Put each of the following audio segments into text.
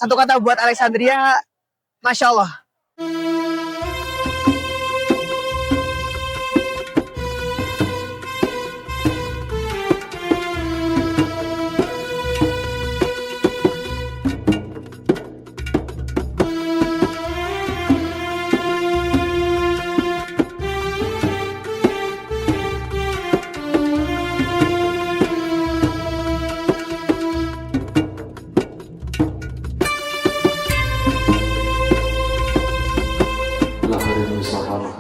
Satu kata buat Alexandria, Masya Allah.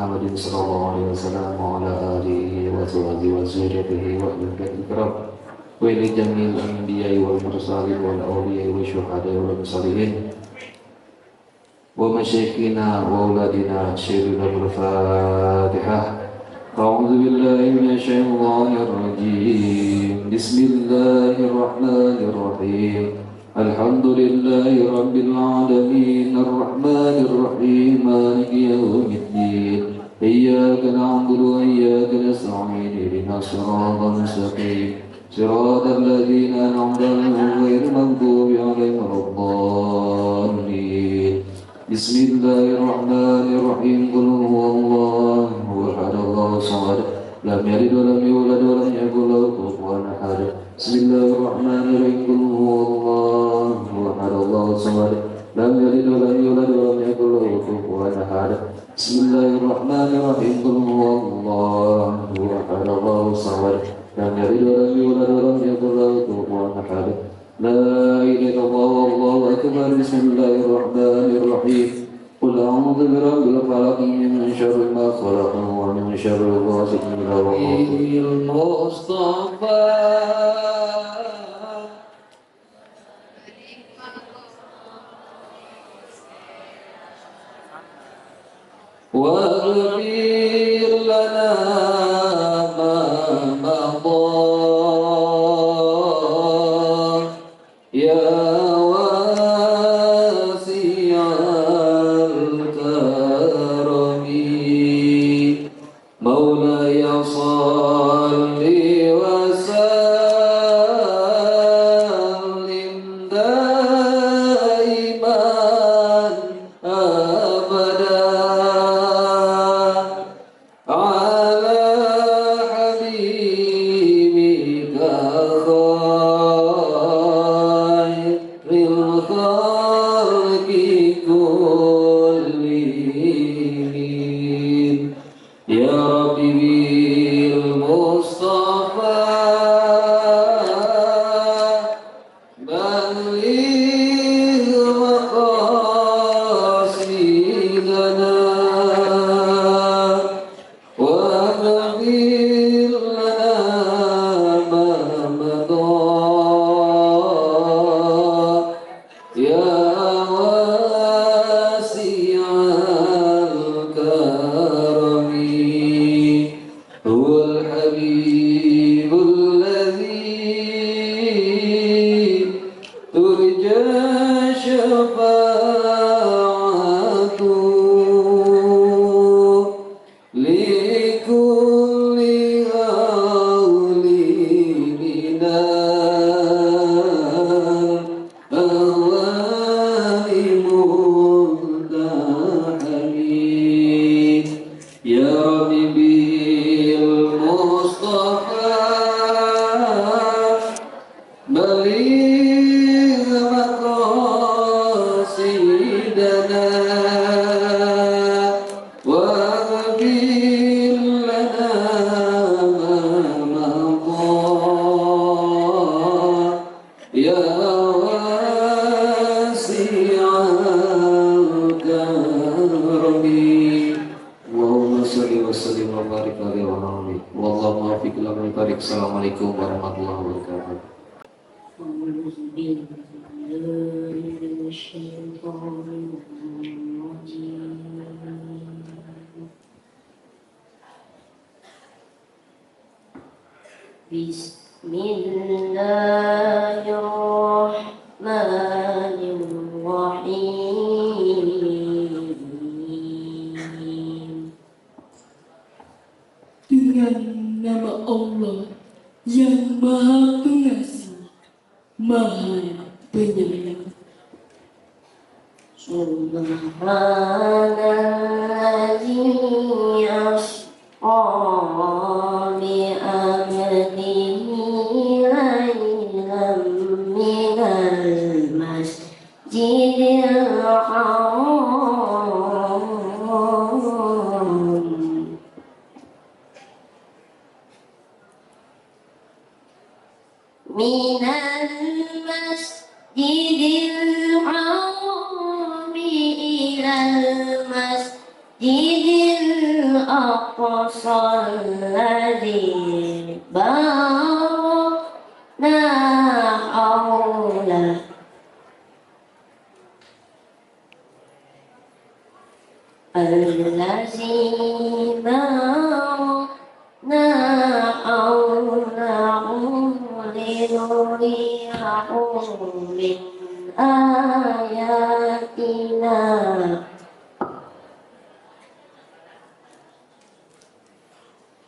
Muhammadin sallallahu alaihi wasallam wa ala alihi wa sahbihi wa zurriyyatihi wa ahli kiram wa ila jamil anbiya'i wal mursalin wal awliya'i wa syuhada'i wal salihin wa masyayikhina wa auladina syirin al-fatihah. A'udzu billahi minasy syaithanir rajim. Bismillahirrahmanirrahim. Alhamdulillahi rabbil alamin arrahmanir rahim maliki yaumiddin iyyaka na'budu wa iyyaka nasta'in ihdinas siratal mustaqim siratal ladzina an'amta 'alaihim ghairil maghdubi 'alaihim waladdallin. Bismillahirrahmanirrahim. Qul huwallahu ahad Allahus samad lam yalid wa lam yulad wa lam yakul lahu kufuwan ahad. Bismillahirrahmanirrahim. Qul huwallahu ahad Allahus samad lam yalid wa lam yulad wa lam yakul lahu kufuwan ahad. Bismillahirrahmanirrahim. Qul huwallahu ahad Allahus samad lam yalid wa lam yulad wa lam yakul lahu kufuwan ahad. La ilaha illallah wallahu akbar. Bismillahirrahmanirrahim. Qul a'udzu birabbil falaq min syarri ma khalaq wa min syarri ghasiqin idza waqab. Mustafa waghfir lana ma madha ya wasi'al karami maulaya salli wa sallim daiman abada ala habibika khairil khalqi kullihim ya Rabbi bil Mustafa baligh maqasidana waghfir lana ma madha ya wasi'al karami huwal habibul ladzi turja syafa'atuhu likulli hawli minal ahwali muntahami ya Rabbi bil Mustafa baligh maqasidana waghfir lana ma madha ya wasi'al karami. Allahumma shalli wa sallim wa barik alaihi wa alihi. Wallahu muwaffiq ila aqwamit. Assalamualaikum warahmatullahi wabarakatuh. أعوذ بالله من الشيطان الرجيم بسم الله الرحمن الرحيم Dengan nama Allah yang Maha Pengasih, Maha Penyayang. Subhanalladzi asra bi'abdihi laylan minal masjidil haram minal masjidil haram ilal masjidil aqsa alladzi barakna hawlah الذي باركنا حوله لنريه من آياتنا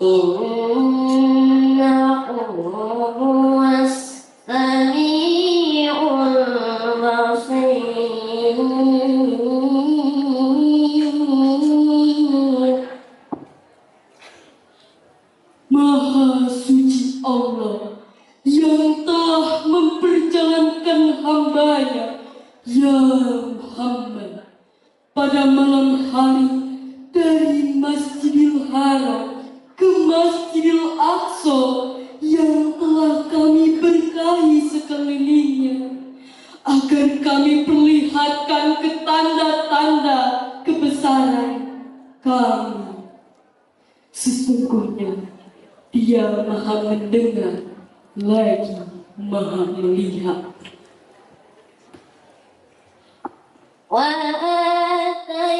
إنه هو السميع البصير. Maha suci Allah yang telah memperjalankan hamba-Nya, ya Muhammad, pada malam hari dari Masjidil Haram ke Masjidil Aqsa yang telah kami berkahi sekelilingnya, agar kami perlihatkan ke tanda-tanda kebesaran kami. Sesungguhnya Dia Maha mendengar lagi Maha melihat. وآتينا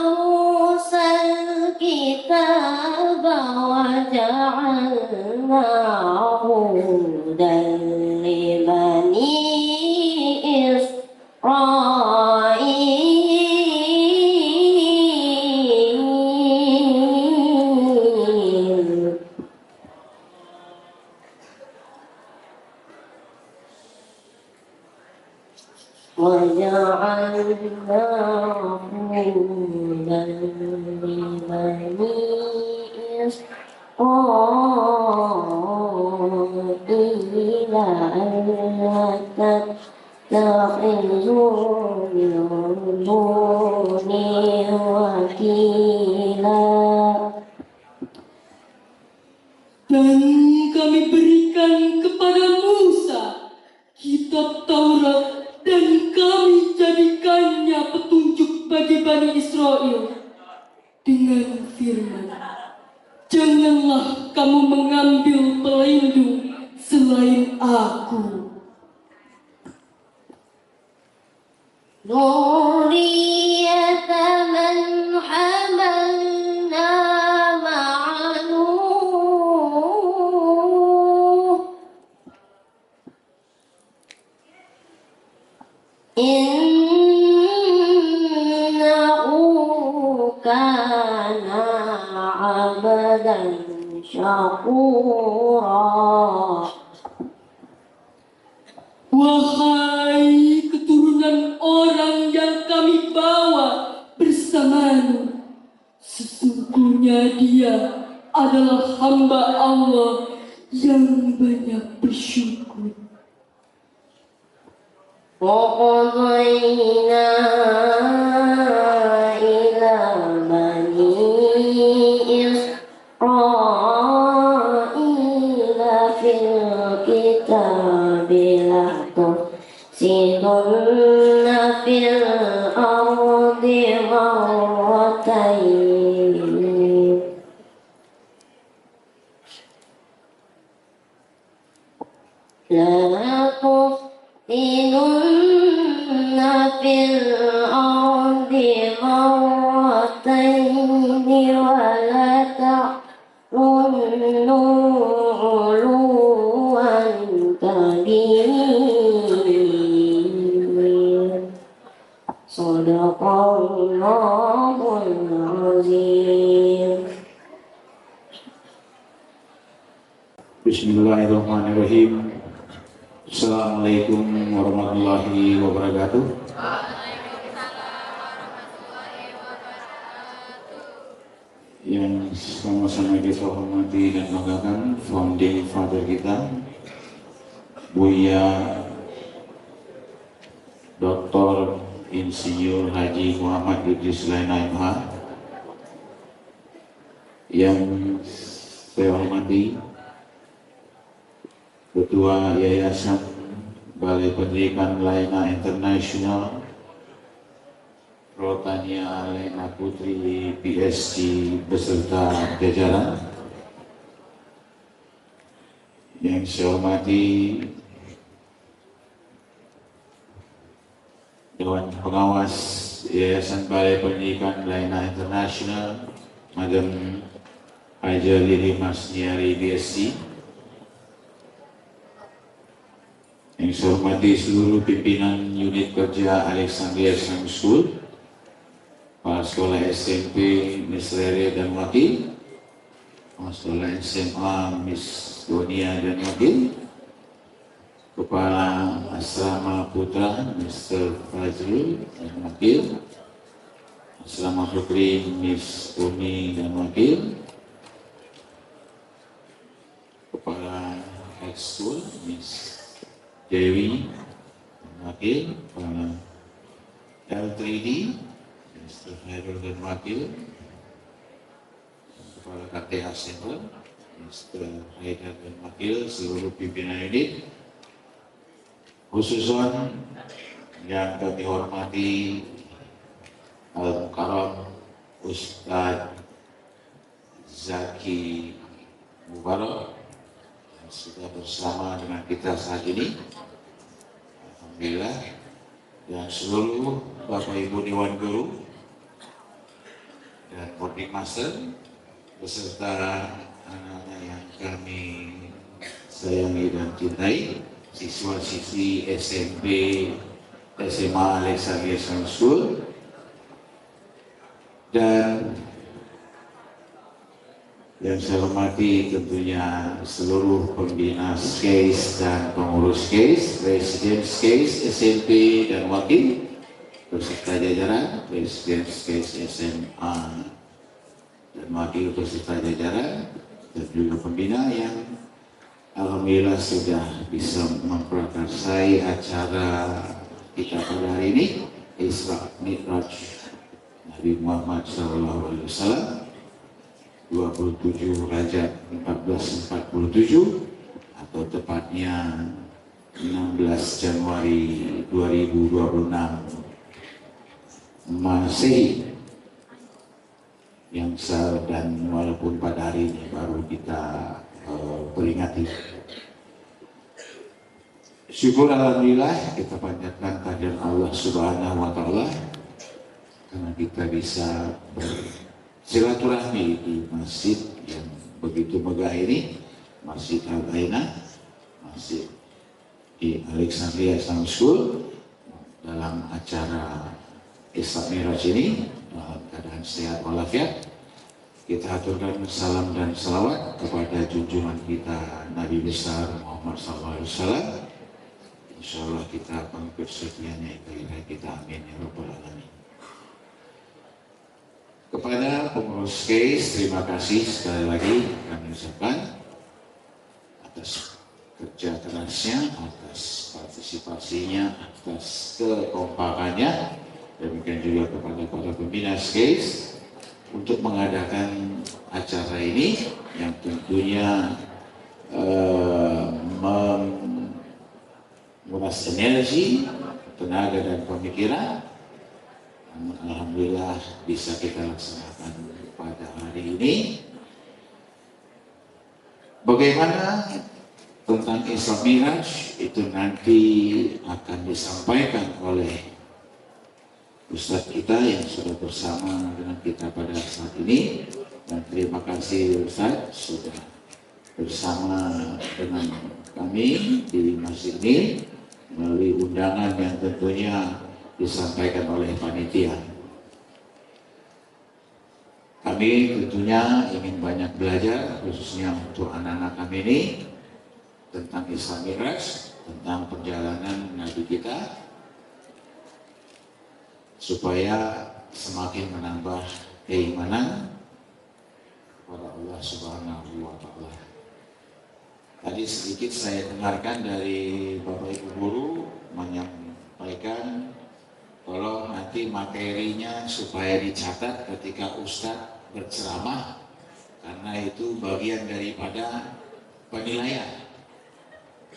موسى الكتاب وجعلناه هدى لبني إسرائيل وجعلناه هدى لبني إسرائيل ألا تتخذوا من دوني وكيلا. Dan kami berikan kepada Musa kitab Taurat, dan kami jadikannya petunjuk bagi Bani Israel dengan firman, janganlah kamu mengambil pelindung selain aku. ذرية من حملنا مع نوح إنه كان عبدا شكورا. Wahai keturunan orang yang kami bawa bersamamu, sesungguhnya dia adalah hamba Allah yang banyak bersyukur. وقضينا إلى بني إسرائيل في الكتاب لا تفسدن في الأرض مرتين لا تفسدن في الأرض مرتين ولا تعلوا علوا كبيرا. صدق الله العظيم. Bismillahirrahmanirrahim. Assalamualaikum warahmatullahi wabarakatuh. Yang sama-sama kita hormati dan banggakan founding father kita, Buya Dr. Insinyur Haji Muhammad Idris Laina MH. Yang saya hormati Ketua Yayasan Balai Pendidikan Laina Internasional, Rotania Laina Putri PSG beserta jajaran. Yang saya hormati Dewan Pengawas Yayasan Balai Pendidikan Laina Internasional, Madam Haja Lili Masniari BSc. Yang saya hormati seluruh pimpinan unit kerja Alexandria Islamic School, Kepala Sekolah SMP Miss Rere dan Wakil, Kepala Sekolah SMA Miss Donia dan Wakil, Kepala Asrama Putra Mr. Fazrul dan Wakil, Asrama Putri Miss Umi dan Wakil, Kepala High School Miss Dewi dan Wakil, Kepala L3D Mr. Hairul dan Wakil, Kepala KTH Center Mr. Haidar dan Wakil, seluruh pimpinan unit, khususon yang kami hormati Al-Mukarram Ustadz Zaki Mubarak yang sudah bersama dengan kita saat ini, alhamdulillah, dan seluruh Bapak Ibu Dewan Guru dan boarding master beserta anak-anak yang kami sayangi dan cintai, siswa-siswi SMP SMA Alexandria Islamic School, dan yang saya hormati tentunya seluruh pembina SKAIS dan pengurus SKAIS, Presiden SKAIS SMP dan Wakil beserta jajaran, Presiden SKAIS SMA dan Wakil beserta jajaran, dan juga pembina yang alhamdulillah sudah bisa memprakarsai acara kita pada hari ini, Isra Mi'raj Nabi Muhammad SAW 27 Rajab 1447 atau tepatnya 16 Januari 2026 Masehi, yang dan walaupun pada hari ini baru kita peringati. Syukur alhamdulillah kita panjatkan kehadiran Allah Subhanahu wa taala karena kita bisa bersilaturahmi di masjid yang begitu megah ini, Masjid Al-Aina, masjid di Alexandria Islamic School, dalam acara Isra Mi'raj ini dalam keadaan sehat walafiat. Kita aturkan salam dan salawat kepada junjungan kita Nabi besar Muhammad SAW. Insya Allah kita akan bersedianya itu kita, amin ya rabbal alamin. Kepada pengurus SKAIS, terima kasih sekali lagi kami ucapkan atas kerja kerasnya, atas partisipasinya, atas kekompakannya. Demikian juga kepada para pembina SKAIS untuk mengadakan acara ini yang tentunya menguras energi, tenaga dan pemikiran. Alhamdulillah bisa kita laksanakan pada hari ini. Bagaimana tentang Isra Mi'raj itu nanti akan disampaikan oleh Ustadz kita yang sudah bersama dengan kita pada saat ini, dan terima kasih Ustadz sudah bersama dengan kami di masjid ini melalui undangan yang tentunya disampaikan oleh panitia. Kami tentunya ingin banyak belajar, khususnya untuk anak-anak kami ini, tentang Isra Mi'raj, tentang perjalanan Nabi kita supaya semakin menambah keimanan kepada Allah Subhanahu wa Ta'ala. Tadi sedikit saya dengarkan dari Bapak Ibu guru menyampaikan tolong nanti materinya supaya dicatat ketika Ustadz berceramah, karena itu bagian daripada penilaian.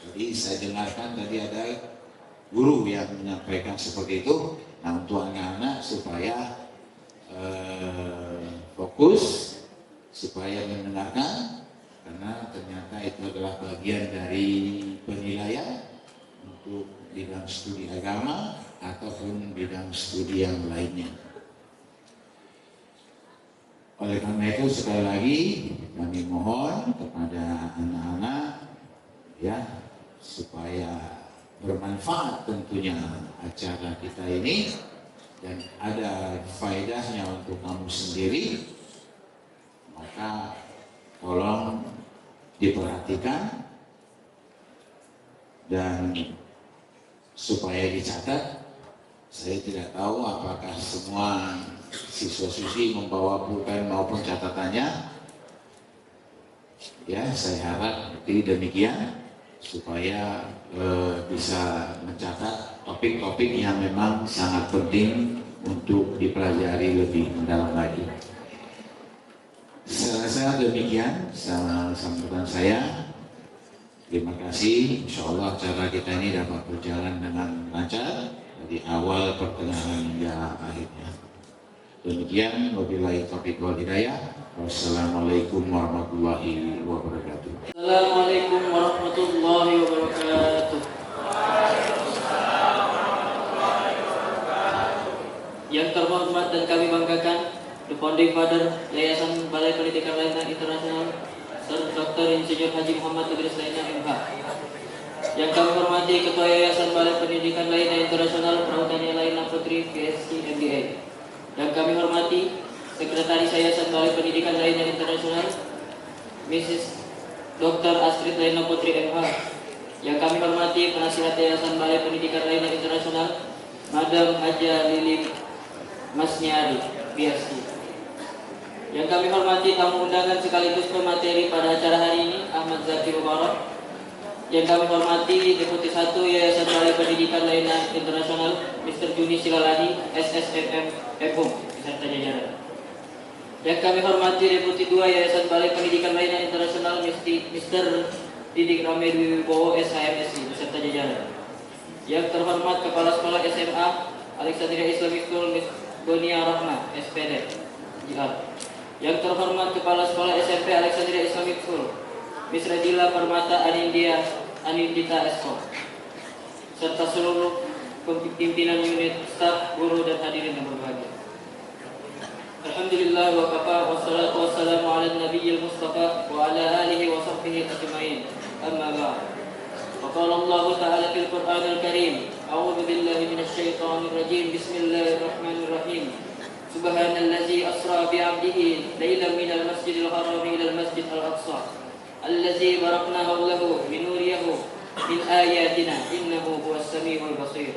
Jadi saya dengarkan tadi ada guru yang menyampaikan seperti itu. Nah, untuk anak-anak supaya fokus, supaya mendengarkan, karena ternyata itu adalah bagian dari penilaian untuk bidang studi agama ataupun bidang studi yang lainnya. Oleh karena itu sekali lagi kami mohon kepada anak-anak ya, supaya bermanfaat tentunya acara kita ini dan ada faedahnya untuk kamu sendiri, maka tolong diperhatikan dan supaya dicatat. Saya tidak tahu apakah semua siswa-siswi membawa pulpen maupun catatannya. Ya, saya harap demikian supaya bisa mencatat topik-topik yang memang sangat penting untuk dipelajari lebih mendalam lagi. Saya rasa demikian sambutan saya. Terima kasih. Insya Allah acara kita ini dapat berjalan dengan lancar dari awal, pertengahan hingga akhirnya. Demikian, wabillahi taufiq wal hidayah. Wassalamualaikum warahmatullahi wabarakatuh. Assalamualaikum warahmatullahi wabarakatuh. Yang terhormat dan kami banggakan, The Founding Father Yayasan Balai Pendidikan Layanan Internasional Dr. Insinyur Haji Muhammad Idris Laina MH. Yang kami hormati Ketua Yayasan Balai Pendidikan Layanan Internasional Prautania Laina Putri PSC MBA. Yang kami hormati Sekretaris Yayasan Balai Pendidikan Layanan Internasional Mrs. Dr. Astrid Laina Putri MH. Yang kami hormati Penasihat Yayasan Balai Pendidikan Layanan Internasional Madam Haja Lili Masnyari PSC. Yang kami hormati tamu undangan sekaligus pemateri pada acara hari ini, Ahmad Zaki Mubarak. Yang kami hormati Deputi 1 Yayasan Balai Pendidikan Layanan Internasional, Mr. Juni Silalahi, SSMM FUM, beserta jajaran. Yang kami hormati Deputi 2 Yayasan Balai Pendidikan Layanan Internasional, Mr. Didik Ramedwi Wibowo, SHMSI, beserta jajaran. Yang terhormat Kepala Sekolah SMA Alexandria Islamic School, Ms. Donia Rahma, SPD, JR. Yang terhormat Kepala Sekolah SMP Alexandria Islamic School, Ms. Radila Permata Anindita Esko, serta seluruh pimpinan unit, staf, guru, dan hadirin yang berbahagia. Alhamdulillah wa kafa wassalatu wassalamu ala nabiyyil mustafa wa ala alihi wa sahbihi ajma'in. Amma ba'd. Wa qala Allah ta'ala fil Qur'anil Karim, a'udzu billahi minasy syaithanir rajim. Bismillahirrahmanirrahim. Subhanallazi asra bi'abdihi lailan minal masjidil haram ilal masjidil aqsa allazi barakna hawlahu min nurihi min ayatina innahu huwas samiul basir.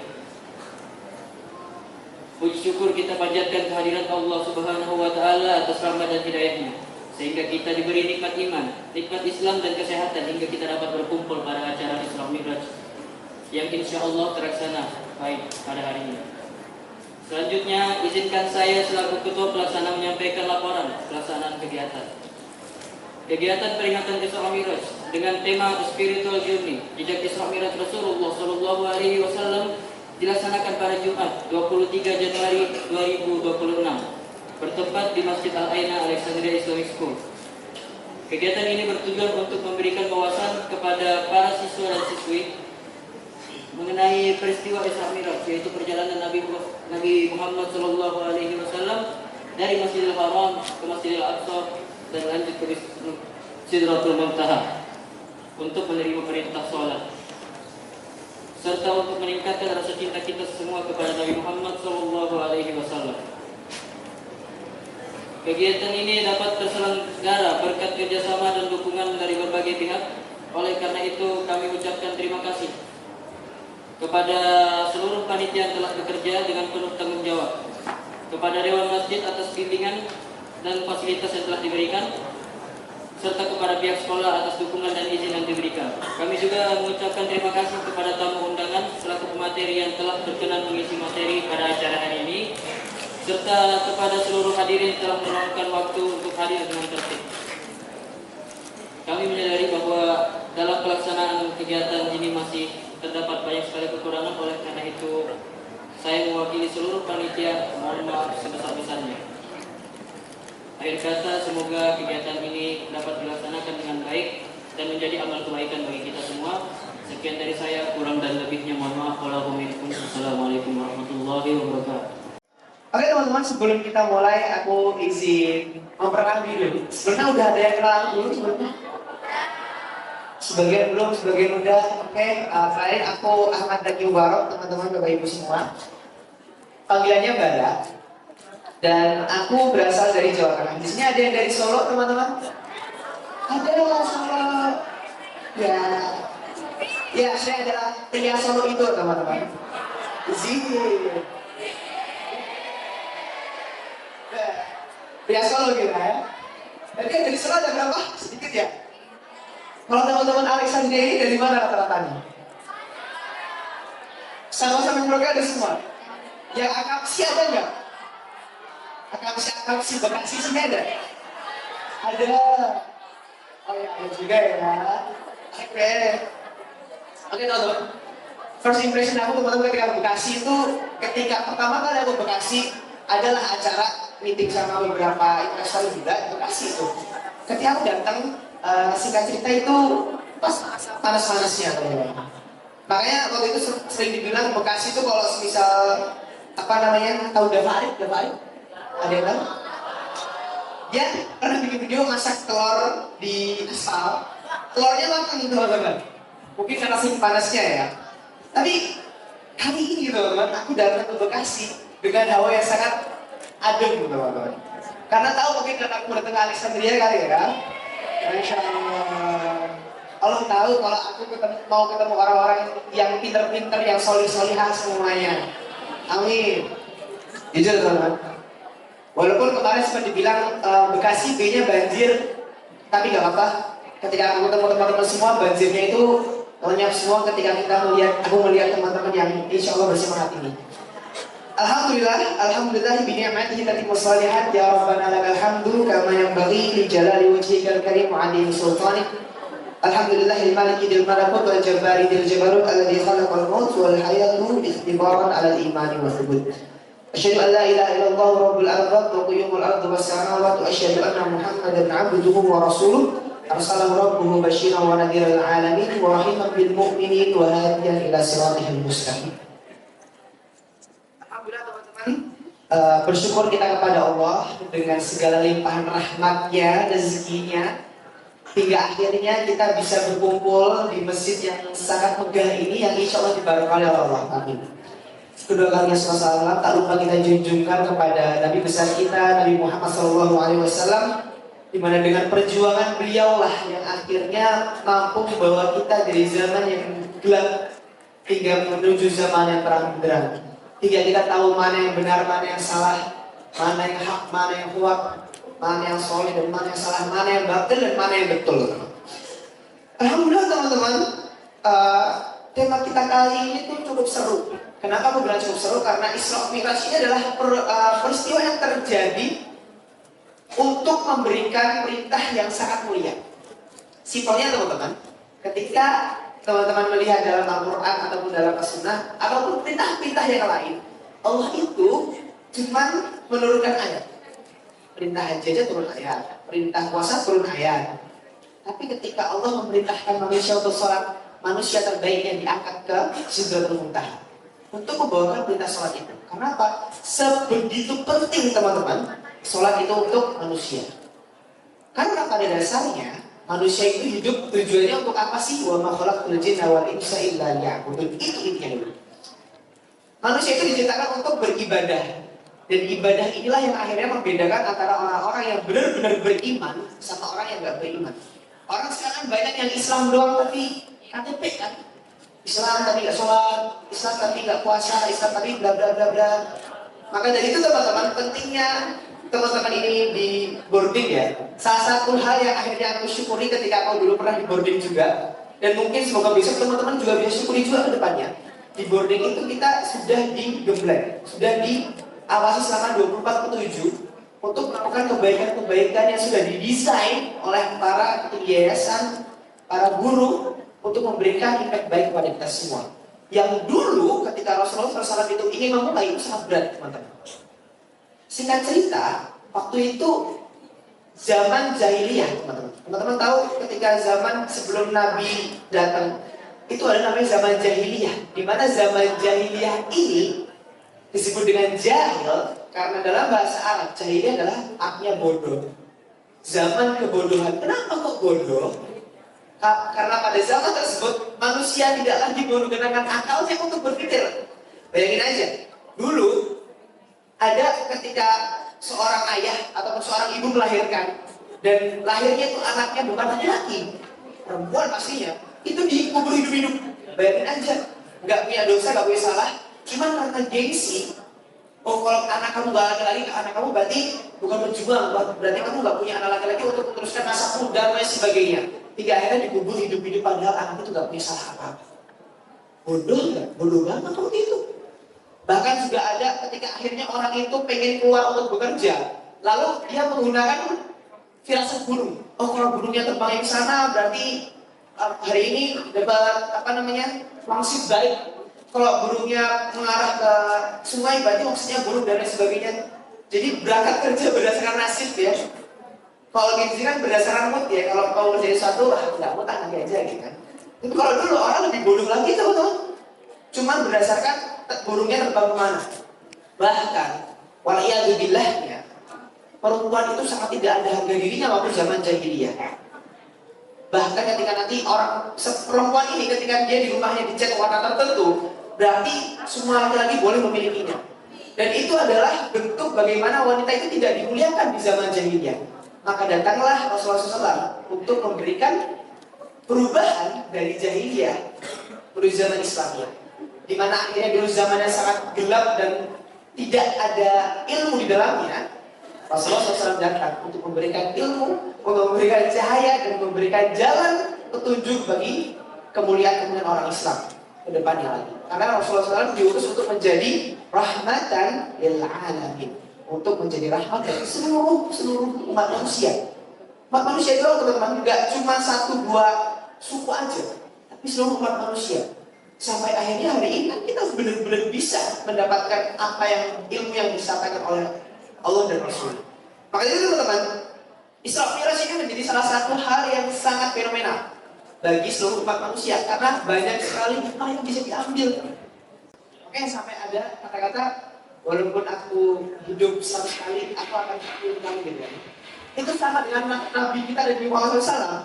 Puji syukur kita panjatkan kehadiran Allah Subhanahu wa taala atas rahmat dan hidayahnya, sehingga kita diberi nikmat iman, nikmat Islam dan kesehatan hingga kita dapat berkumpul pada acara Isra Mi'raj yang insyaallah terlaksana baik pada hari ini. Selanjutnya, izinkan saya selaku Ketua Pelaksana menyampaikan laporan pelaksanaan kegiatan. Kegiatan peringatan Isra Mi'raj dengan tema The Spiritual Journey, jejak Isra Mi'raj Rasulullah Shallallahu Alaihi Wasallam dilaksanakan pada Jumat 23 Januari 2026 bertempat di Masjid Al-Aina Alexandria Islamic School. Kegiatan ini bertujuan untuk memberikan wawasan kepada para siswa dan siswi mengenai peristiwa Isra Mi'raj, yaitu perjalanan Nabi Muhammad Shallallahu Alaihi Wasallam dari Masjidil Haram ke Masjidil Aqsa dan lanjut ke Sidratul Muntaha untuk menerima perintah sholat, serta untuk meningkatkan rasa cinta kita semua kepada Nabi Muhammad Shallallahu Alaihi Wasallam. Kegiatan ini dapat terselenggara berkat kerjasama dan dukungan dari berbagai pihak. Oleh karena itu kami ucapkan terima kasih kepada seluruh panitia yang telah bekerja dengan penuh tanggung jawab, kepada Dewan Masjid atas bimbingan dan fasilitas yang telah diberikan, serta kepada pihak sekolah atas dukungan dan izin yang diberikan. Kami juga mengucapkan terima kasih kepada tamu undangan selaku pemateri yang telah berkenan mengisi materi pada acara hari ini, serta kepada seluruh hadirin yang telah meluangkan waktu untuk hadir dengan tertib. Kami menyadari bahwa dalam pelaksanaan kegiatan ini masih terdapat banyak sekali kekurangan, oleh karena itu saya mewakili seluruh panitia mohon maaf sebesar-besarnya. Akhir kata, semoga kegiatan ini dapat dilaksanakan dengan baik dan menjadi amal kebaikan bagi kita semua. Sekian dari saya, kurang dan lebihnya mohon maaf. Wassalamualaikum warahmatullahi wabarakatuh. Oke teman-teman, sebelum kita mulai aku izin memperkenalkan dulu. Sebenarnya udah ada yang kenalan dulu sebelumnya? Sebagian belum, sebagian udah. Oke, terakhir aku Ahmad Daki Mubarok, teman-teman Bapak Ibu semua. Panggilannya Bala. Dan aku berasal dari Jawa Tengah. Di sini ada yang dari Solo, teman-teman? Ada Solo. Ya, ya saya adalah pria Solo itu, teman-teman. Di sini. Pria Solo gitu ya. Jadi yang dari Solo ada berapa? Sedikit ya. Kalau teman-teman Alexandria ini dari mana rata-ratanya? Sama-sama mereka ada semua. Yang Akamsi ada nggak? Akamsi Bekasi sini ada? Ada. Oh ya, ada juga ya. Oke. Oke teman-teman. First impression aku teman-teman ketika ke Bekasi itu, ketika pertama kali aku ke Bekasi adalah acara meeting sama beberapa investor juga di Bekasi itu. Ketika aku datang, singkat cerita itu pas panas-panasnya teman-teman. Makanya waktu itu sering dibilang Bekasi itu kalau misal apa namanya, tahu Dafarid? Ada yang tahu? Dia pernah bikin video masak telur di aspal. Telurnya matang teman-teman. Mungkin karena saking panasnya ya. Tapi kali ini teman-teman, aku datang ke Bekasi dengan hawa yang sangat adem teman-teman. Karena tahu mungkin karena aku datang ke Alexandria kali ya. Insya Allah. Allah tahu kalau aku mau ketemu orang-orang yang pinter-pinter, yang solih-solihah semuanya. Amin. Jujur teman-teman. Walaupun kemarin sempat dibilang Bekasi B-nya banjir, tapi gak apa-apa. Ketika aku ketemu teman-teman semua, banjirnya itu lenyap semua ketika aku melihat teman-teman yang insya Allah bersemangat ini. Alhamdulillah bi ni'matihi tatimmu shalihat ya rabbana lakal hamdu kama yanbaghi li jalali wajhikal karim wa 'azimi sultanik. Alhamdulillahil maliki dil malakut wal jabbari dil jabarut alladhi khalaqal maut wal hayatu ikhtibaran 'alal imani wa thubut. Asyhadu an la ilaha illallah rabbul ardi wa qayyumul ardi was samawati wa asyhadu anna Muhammadan 'abduhu wa rasuluh arsalahu rabbuhu basyiran wa nadhiran lil 'alamin wa rahiman bil mu'minin wa hadiyan ila siratihil mustaqim. Alhamdulillah teman-teman, bersyukur kita kepada Allah dengan segala limpahan rahmatnya, rezekinya, hingga akhirnya kita bisa berkumpul di masjid yang sangat megah ini yang insya Allah diberkahi oleh Allah. Amin. Kedua kalinya SAW tak lupa kita junjungkan kepada Nabi besar kita Nabi Muhammad SAW, di mana dengan perjuangan beliau lah yang akhirnya mampu membawa kita dari zaman yang gelap hingga menuju zaman yang terang benderang. Hingga kita tahu mana yang benar, mana yang salah, mana yang hak, mana yang huwak, mana yang soleh dan mana yang salah, mana yang batil dan mana yang betul. Alhamdulillah teman-teman, tema kita kali ini tuh cukup seru. Kenapa aku bilang cukup seru? Karena Isra Mi'raj ini adalah peristiwa yang terjadi untuk memberikan perintah yang sangat mulia. Simpelnya teman-teman, ketika teman-teman melihat dalam Al-Quran ataupun dalam As-Sunnah ataupun perintah-perintah yang lain, Allah itu cuma menurunkan ayat. Perintah haji aja turun ayat, perintah puasa turun ayat. Tapi ketika Allah memerintahkan manusia untuk sholat, manusia terbaik yang diangkat ke Sidratul Muntaha untuk membawakan perintah sholat itu. Karena apa? Sebegitu penting teman-teman, sholat itu untuk manusia. Karena pada dasarnya manusia itu hidup tujuannya untuk apa sih? Wa ma khalaqtul jinna wal insa illa liya'budun. Itu intinya dulu. Manusia itu diciptakan untuk beribadah. Dan ibadah inilah yang akhirnya membedakan antara orang-orang yang benar-benar beriman sama orang yang nggak beriman. Orang sekarang banyak yang Islam doang tapi KTP kan. Islam tapi nggak sholat, Islam tapi nggak puasa, Islam tapi bla bla bla bla. Maka dari itu teman-teman, pentingnya teman-teman ini di boarding ya. Salah satu hal yang akhirnya aku syukuri ketika aku dulu pernah di boarding juga, dan mungkin semoga besok teman-teman juga bisa syukuri juga ke depannya. Di boarding itu kita sudah digembleng, sudah diawasi selama 24/7 untuk melakukan kebaikan-kebaikan yang sudah didesain oleh para yayasan, para guru untuk memberikan impact baik kepada kita semua. Yang dulu ketika Rasulullah SAW itu ingin memulai, itu sangat berat teman-teman. Singkat cerita, waktu itu zaman jahiliyah teman-teman. Teman-teman tahu ketika zaman sebelum Nabi datang, itu ada namanya zaman jahiliyah. Di mana zaman jahiliyah ini disebut dengan jahil karena dalam bahasa Arab jahiliyah adalah artinya bodoh. Zaman kebodohan. Kenapa kok bodoh? Karena pada zaman tersebut manusia tidak lagi menggunakan akalnya untuk berpikir. Bayangin aja, dulu ada ketika seorang ayah atau seorang ibu melahirkan dan lahirnya itu anaknya bukan laki-laki, perempuan pastinya, itu dikubur hidup-hidup. Bayangin aja, nggak punya dosa, nggak punya salah, cuma karena gengsi. Oh, kalau anak kamu nggak laki-laki, anak kamu berarti bukan berjuang, berarti kamu nggak punya anak laki-laki untuk meneruskan nasabmu dan lain sebagainya. Hingga akhirnya dikubur hidup-hidup padahal anak itu gak punya salah apa-apa. Bodoh gak? Bodoh banget waktu itu. Bahkan juga ada ketika akhirnya orang itu pengen keluar untuk bekerja, lalu dia menggunakan firasat burung. Oh, kalau burungnya terbang ke sana berarti hari ini dapat wangsit baik. Kalau burungnya mengarah ke sungai berarti maksudnya burung dan lain sebagainya. Jadi berangkat kerja berdasarkan nasib ya. Kalau gitu kan berdasarkan mood ya. Kalau mau ngerjain sesuatu, nggak mood nanti aja gitu kan. Tapi kalau dulu orang lebih bodoh lagi teman-teman. Cuman berdasarkan burungnya terbang kemana. Bahkan, waliyadzubillah, perempuan itu sangat tidak ada harga dirinya waktu zaman jahiliyah. Bahkan ketika nanti orang perempuan ini ketika dia di rumahnya dicat warna tertentu, berarti semua laki-laki boleh memilikinya. Dan itu adalah bentuk bagaimana wanita itu tidak dimuliakan di zaman jahiliyah. Maka datanglah Rasulullah SAW untuk memberikan perubahan dari jahiliyah menuju zaman Islamiyah. Di mana akhirnya dulu zamannya sangat gelap dan tidak ada ilmu di dalamnya. Rasulullah SAW datang untuk memberikan ilmu, untuk memberikan cahaya dan memberikan jalan petunjuk bagi kemuliaan orang Islam ke depannya lagi. Karena Rasulullah SAW diutus untuk menjadi rahmatan lil alamin, untuk menjadi rahmat dari seluruh umat manusia. Umat manusia itu teman-teman nggak cuma 1-2 suku aja, tapi seluruh umat manusia. Sampai akhirnya hari ini kan kita benar-benar bisa mendapatkan apa yang ilmu yang disampaikan oleh Allah dan Rasul. Makanya itu teman-teman, Isra Mi'raj ini menjadi salah satu hal yang sangat fenomenal bagi seluruh umat manusia karena banyak sekali hikmah yang bisa diambil. Oke, sampai ada kata-kata, walaupun aku hidup 100 kali, aku akan 10 kali gitu. Itu sama dengan Nabi kita Nabi Muhammad SAW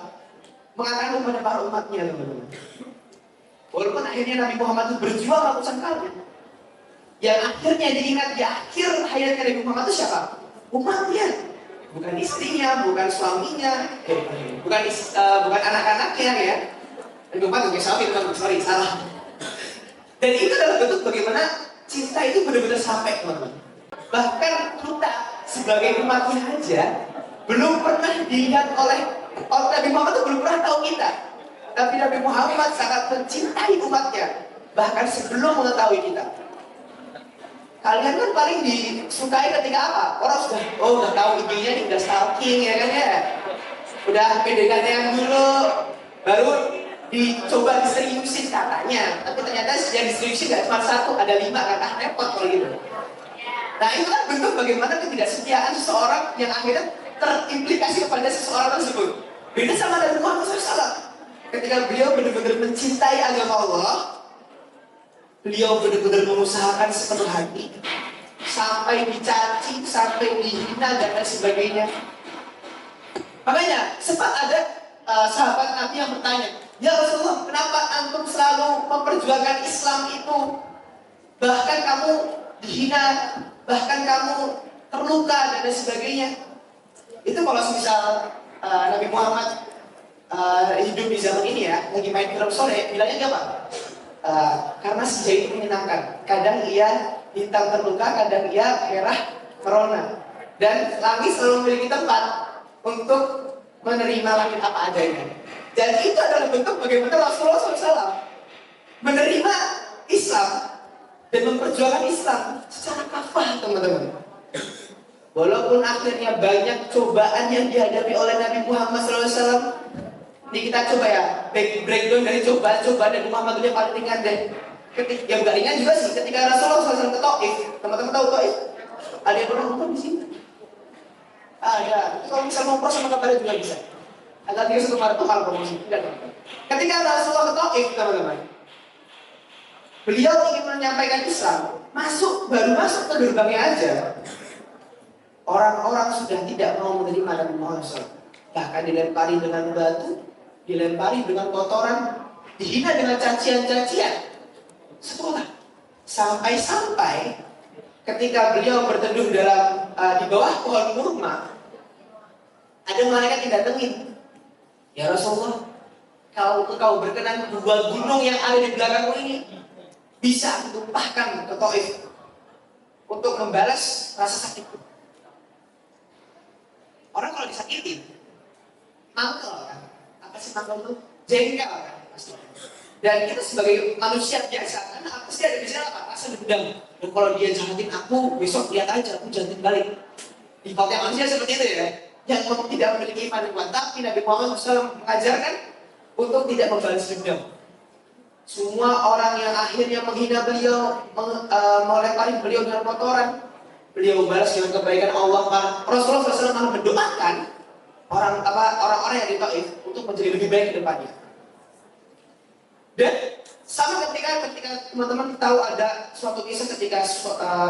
mengatakan kepada para umatnya, teman-teman. Walaupun akhirnya Nabi Muhammad itu berjuang ratusan kali, yang akhirnya diingat di akhir hayatnya Nabi Muhammad itu siapa? Umatnya, bukan istrinya, bukan suaminya, bukan anak-anaknya ya. Nabi Muhammad bukan suami, sorry, salah. Dan itu adalah bentuk bagaimana cinta itu benar-benar sampai, teman-teman. Bahkan kita sebagai umatnya aja belum pernah dilihat oleh Nabi Muhammad itu belum pernah tahu kita. Tapi Nabi Muhammad sangat mencintai umatnya, bahkan sebelum mengetahui kita. Kalian kan paling disukai ketika apa? Orang udah tahu IG-nya, udah stalking ya kan ya. Udah PDKT yang dulu, baru dicoba diseriusin katanya. Tapi ternyata yang diseriusin gak cuma 1, ada 5 kan, repot kalau gitu. Nah itu kan bentuk bagaimana ketidaksetiaan seseorang yang akhirnya terimplikasi kepada seseorang tersebut. Beda sama Nabi Muhammad SAW. Ketika beliau benar-benar mencintai agama Allah, beliau benar-benar mengusahakan sepenuh hati, sampai dicaci, sampai dihina dan lain sebagainya. Makanya sempat ada sahabat Nabi yang bertanya, ya Rasulullah, kenapa antum selalu memperjuangkan Islam itu? Bahkan kamu dihina, bahkan kamu terluka dan lain sebagainya. Itu kalau misal Nabi Muhammad hidup di zaman ini ya, lagi main film sore, bilangnya apa? karena senja itu menyenangkan. Kadang ia hitam terluka, kadang ia merah merona. Dan langit selalu memiliki tempat untuk menerima langit apa adanya. Dan itu adalah bentuk bagaimana Rasulullah SAW menerima Islam dan memperjuangkan Islam secara kafah, teman-teman. Walaupun akhirnya banyak cobaan yang dihadapi oleh Nabi Muhammad SAW. Ini kita coba ya breakdown dari cobaan-cobaan Nabi Muhammad itu yang paling ringan deh. Yang gak ringan juga sih ketika Rasulullah SAW ke Taif. Teman-teman tahu Taif? Ada yang pernah nonton di sini? Ada. Itu kalau misalnya mau sama kabar juga bisa. Ada 31 Maret itu hal promosi. Tidak, teman-teman. Ketika Rasulullah ke Taif, teman-teman, beliau ingin menyampaikan Islam. Baru masuk ke gerbangnya aja, orang-orang sudah tidak mau menerima Nabi Muhammad SAW. Bahkan dilempari dengan batu, dilempari dengan kotoran, dihina dengan cacian-cacian. Sekolah. Sampai-sampai ketika beliau berteduh di bawah pohon kurma, ada malaikat yang datengin. Ya Rasulullah, kalau engkau berkenan dua gunung yang ada di belakangmu ini bisa ditumpahkan ke Taif untuk membalas rasa sakitku. Orang kalau disakitin, mangkel kan? Apa sih mangkel itu? Jengkel kan? Pasti. Dan kita sebagai manusia biasa, karena pasti ada bicara apa? Rasa dendam. Dan kalau dia jahatin aku, besok lihat aja, aku jahatin balik. Defaultnya manusia seperti itu ya. Yang tidak memiliki iman yang kuat. Tapi Nabi Muhammad SAW mengajarkan untuk tidak membalas dendam. Semua orang yang akhirnya menghina beliau, melempari beliau dengan kotoran, beliau balas dengan kebaikan Allah. Rasulullah SAW malah mendoakan orang-orang yang di Taif untuk menjadi lebih baik ke depannya. Dan sama ketika teman-teman tahu ada suatu kisah ketika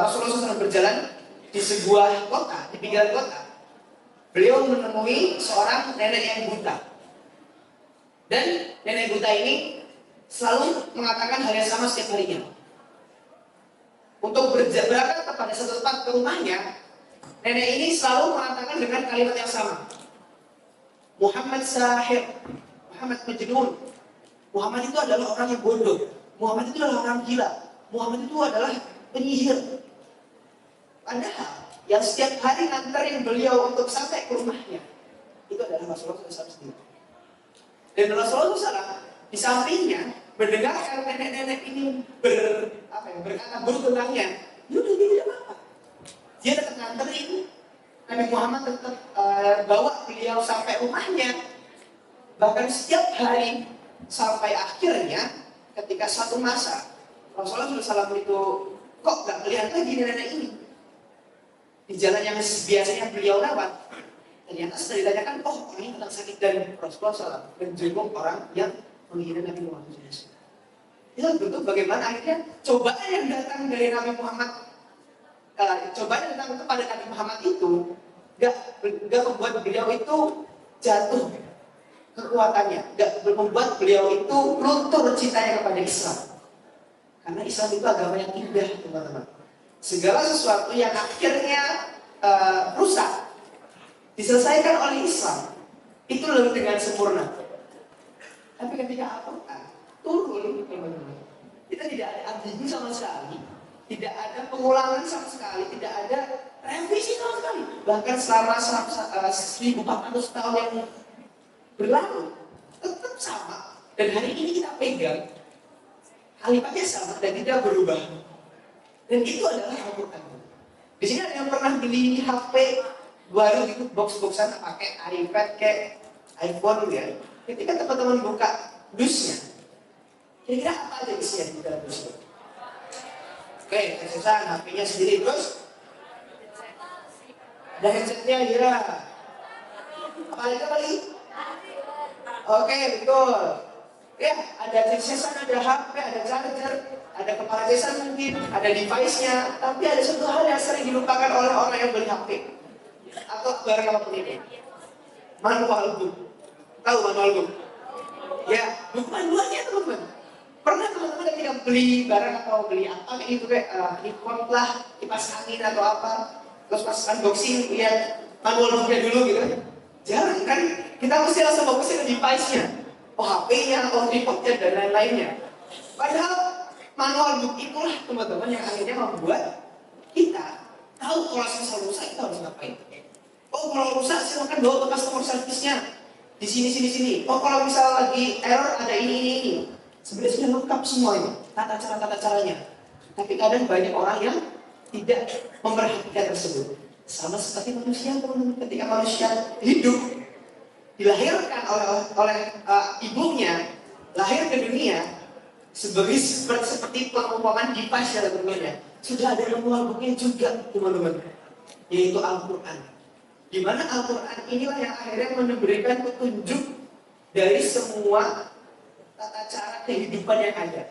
Rasulullah SAW berjalan di sebuah kota, di pinggiran kota, beliau menemui seorang nenek yang buta. Dan nenek buta ini selalu mengatakan hal yang sama setiap harinya. Untuk berangkat kepada satu tempat ke rumahnya, nenek ini selalu mengatakan dengan kalimat yang sama. Muhammad sahir, Muhammad majnun. Muhammad itu adalah orang yang bodoh. Muhammad itu adalah orang gila. Muhammad itu adalah penyihir. Padahal yang setiap hari nganterin beliau untuk sampai ke rumahnya itu adalah Rasulullah SAW sendiri. Dan Rasulullah SAW di sampingnya mendengarkan nenek-nenek ini berkata buruk tentangnya. Dia tidak apa-apa. Dia tetap nganterin. Nabi Muhammad tetap bawa beliau sampai rumahnya. Bahkan setiap hari sampai akhirnya ketika suatu masa Rasulullah SAW itu kok gak melihat lagi nenek ini di jalan yang biasanya beliau lewat. Ternyata setelah ditanyakan, oh orang ini sedang sakit, dan Rasulullah SAW menjenguk orang yang menghina Nabi Muhammad SAW. Itu bentuk bagaimana akhirnya cobaan yang datang dari Nabi Muhammad, cobaan yang datang kepada Nabi Muhammad itu gak membuat beliau itu jatuh kekuatannya, gak membuat beliau itu luntur cintanya kepada Islam. Karena Islam itu agama yang indah, teman-teman. Segala sesuatu yang akhirnya rusak diselesaikan oleh Islam itu lebih dengan sempurna. Tapi ketika Al-Quran turun, teman-teman, kita tidak ada ambigu sama sekali, tidak ada pengulangan sama sekali, tidak ada revisi sama sekali. Bahkan selama 1400 tahun yang berlalu tetap sama. Dan hari ini kita pegang kalimatnya sama dan tidak berubah. Dan itu adalah Al-Quran. Di sini ada yang pernah beli HP baru gitu, box-boxan pakai iPad kayak iPhone ya. Ketika teman-teman buka dusnya, kira-kira apa aja isinya di dalam dus itu? Oke, kesusahan HP-nya sendiri, terus ada headsetnya, ya. Apa lagi? Oke, betul. Ya, ada aksesan, ada HP, ada charger, ada kepala desa mungkin, ada device-nya. Tapi ada satu hal yang sering dilupakan oleh orang yang beli HP atau barang apapun itu. Manual book. Tahu manual book? Ya, buku panduannya teman-teman. Pernah teman-teman ketika beli barang atau beli apa kayak gitu kayak remote lah, kipas angin atau apa, terus pas unboxing lihat manual booknya dulu gitu. Jarang kan? Kita mesti langsung fokusnya ke device-nya. Oh HP-nya, oh remote-nya, dan lain-lainnya. Padahal manual book itulah teman-teman yang akhirnya membuat kita tahu kalau sensor rusak kita harus ngapain. Oh kalau rusak silakan bawa ke customer service-nya di sini. Oh kalau misal lagi error ada ini. Sebenarnya sudah lengkap semua ini tata caranya. Tapi kadang banyak orang yang tidak memperhatikan tersebut. Sama seperti manusia teman-teman, ketika manusia hidup dilahirkan oleh ibunya, lahir ke dunia seperti perumpamaan di pasar tentunya. Sudah ada manual booknya juga teman-teman, yaitu Al-Quran. Di mana Al-Quran inilah yang akhirnya memberikan petunjuk dari semua tata cara kehidupan yang ada,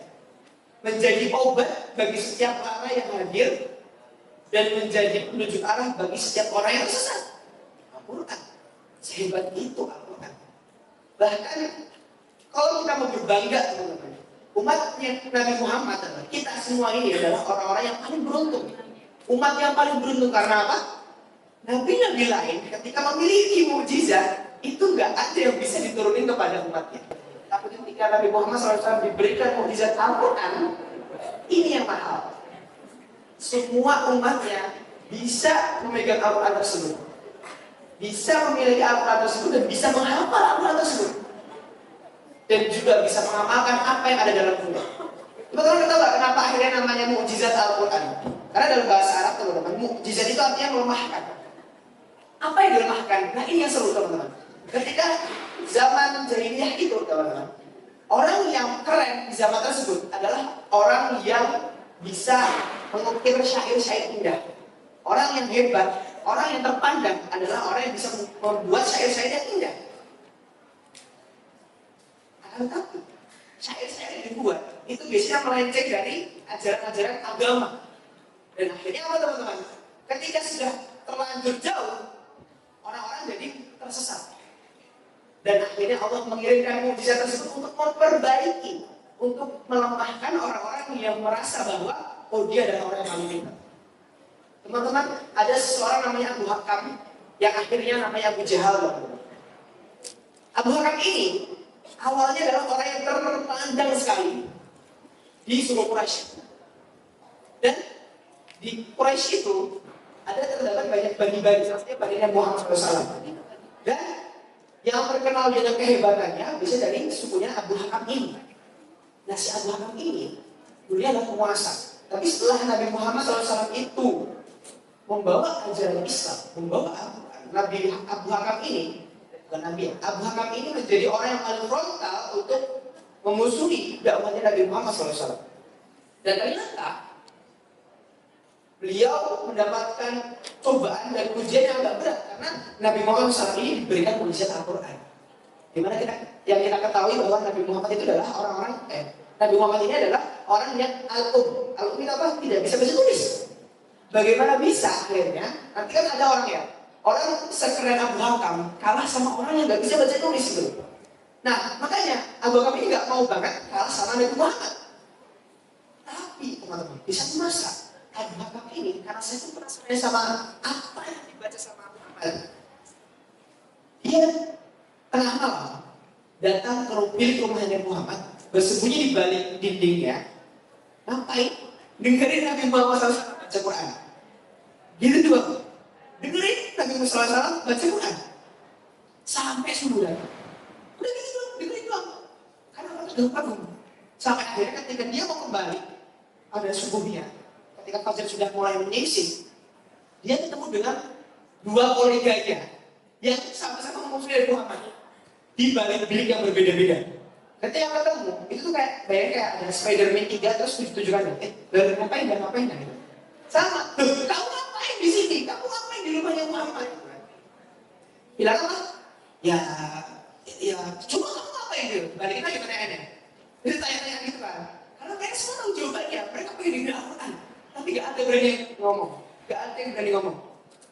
menjadi obat bagi setiap orang yang hadir dan menjadi penunjuk arah bagi setiap orang yang sesat. Al-Quran sehebat itu Al-Quran. Bahkan kalau kita mau berbangga teman-teman, umatnya Nabi Muhammad, kita semua ini adalah orang-orang yang paling beruntung. Umat yang paling beruntung karena apa? Nabi-nabi lain ketika memiliki mukjizat itu nggak ada yang bisa diturunin kepada umatnya. Tapi ketika Nabi Muhammad SAW diberikan mukjizat Al-Quran, ini yang mahal. Semua umatnya bisa memegang Al-Quran tersebut, bisa memiliki Al-Quran tersebut dan bisa menghafal Al-Quran tersebut, dan juga bisa mengamalkan apa yang ada dalam Quran. Teman-teman tahu nggak kenapa akhirnya namanya mukjizat Al-Quran? Karena dalam bahasa Arab teman-teman, mukjizat itu artinya melemahkan. Apa yang dilemahkan? Nah ini yang seru teman-teman. Ketika zaman jahiliyah itu teman-teman, orang yang keren di zaman tersebut adalah orang yang bisa mengukir syair-syair indah. Orang yang hebat, orang yang terpandang adalah orang yang bisa membuat syair-syair yang indah. Akan tetapi syair-syair yang dibuat itu biasanya melenceng dari ajaran-ajaran agama. Dan akhirnya apa teman-teman? Ketika sudah terlanjur jauh, orang-orang jadi tersesat. Dan akhirnya Allah mengirimkan mukjizat tersebut untuk memperbaiki, untuk melemahkan orang-orang yang merasa bahwa oh dia adalah orang yang paling pintar. Teman-teman, ada seseorang namanya Abu Hakam yang akhirnya namanya Abu Jahal. Teman-teman. Abu Hakam ini awalnya adalah orang yang terpandang sekali di suku Quraisy. Dan di Quraisy itu terdapat banyak bani-bani, artinya bani Muhammad SAW. Dan yang terkenal dengan kehebatannya bisa dari sukunya Abu Hakam ini. Nah si Abu Hakam ini dulu adalah penguasa. Tapi setelah Nabi Muhammad SAW itu membawa ajaran Islam, membawa Al-Quran, Nabi Abu Hakam ini, bukan Nabi, Abu Hakam ini menjadi orang yang paling frontal untuk memusuhi dakwahnya Nabi Muhammad SAW. Dan ternyata beliau mendapatkan cobaan dan ujian yang agak berat karena Nabi Muhammad SAW ini diberikan mukjizat Al-Quran. Dimana kita ketahui bahwa Nabi Muhammad itu adalah Nabi Muhammad ini adalah orang yang al-um. Al-um itu apa? Tidak bisa baca tulis. Bagaimana bisa akhirnya? Nanti kan ada orang sekeren Abu Hakam kalah sama orang yang nggak bisa baca tulis gitu. Nah makanya Abu Hakam ini nggak mau banget kalah sama Nabi Muhammad. Tapi teman-teman, di satu masa Abu Hakam ini, karena saya tuh penasaran sama apa yang dibaca sama Abu Muhammad, dia tengah malam datang ke rumahnya Muhammad, bersembunyi di balik dindingnya, ngapain? Dengerin Nabi Muhammad SAW baca Quran. Gitu juga, dengerin Nabi Muhammad SAW baca Quran sampai subuh lagi. Udah gitu doang, dengerin doang. Karena orang sudah bangun. Sampai akhirnya ketika dia mau kembali pada subuhnya, ketika fajar sudah mulai menyisih, dia ketemu dengan dua koleganya yang sama-sama memusuhi Nabi Muhammad di balik bilik yang berbeda-beda. Ketika yang ketemu, itu tuh bayangin kayak ada Spider-Man 3 terus tujuannya, ngapain gitu. Sama, kamu ngapain di sini? Kamu ngapain di rumahnya Muhammad? Bilang apa? Ya, cuma kamu ngapain gitu? Balikin lagi pertanyaannya. Jadi tanya-tanya gitu kan. Karena mereka semua tahu jawabannya, mereka pengen dengar Al-Quran. Tapi gak ada berani ngomong, gak ada yang berani ngomong.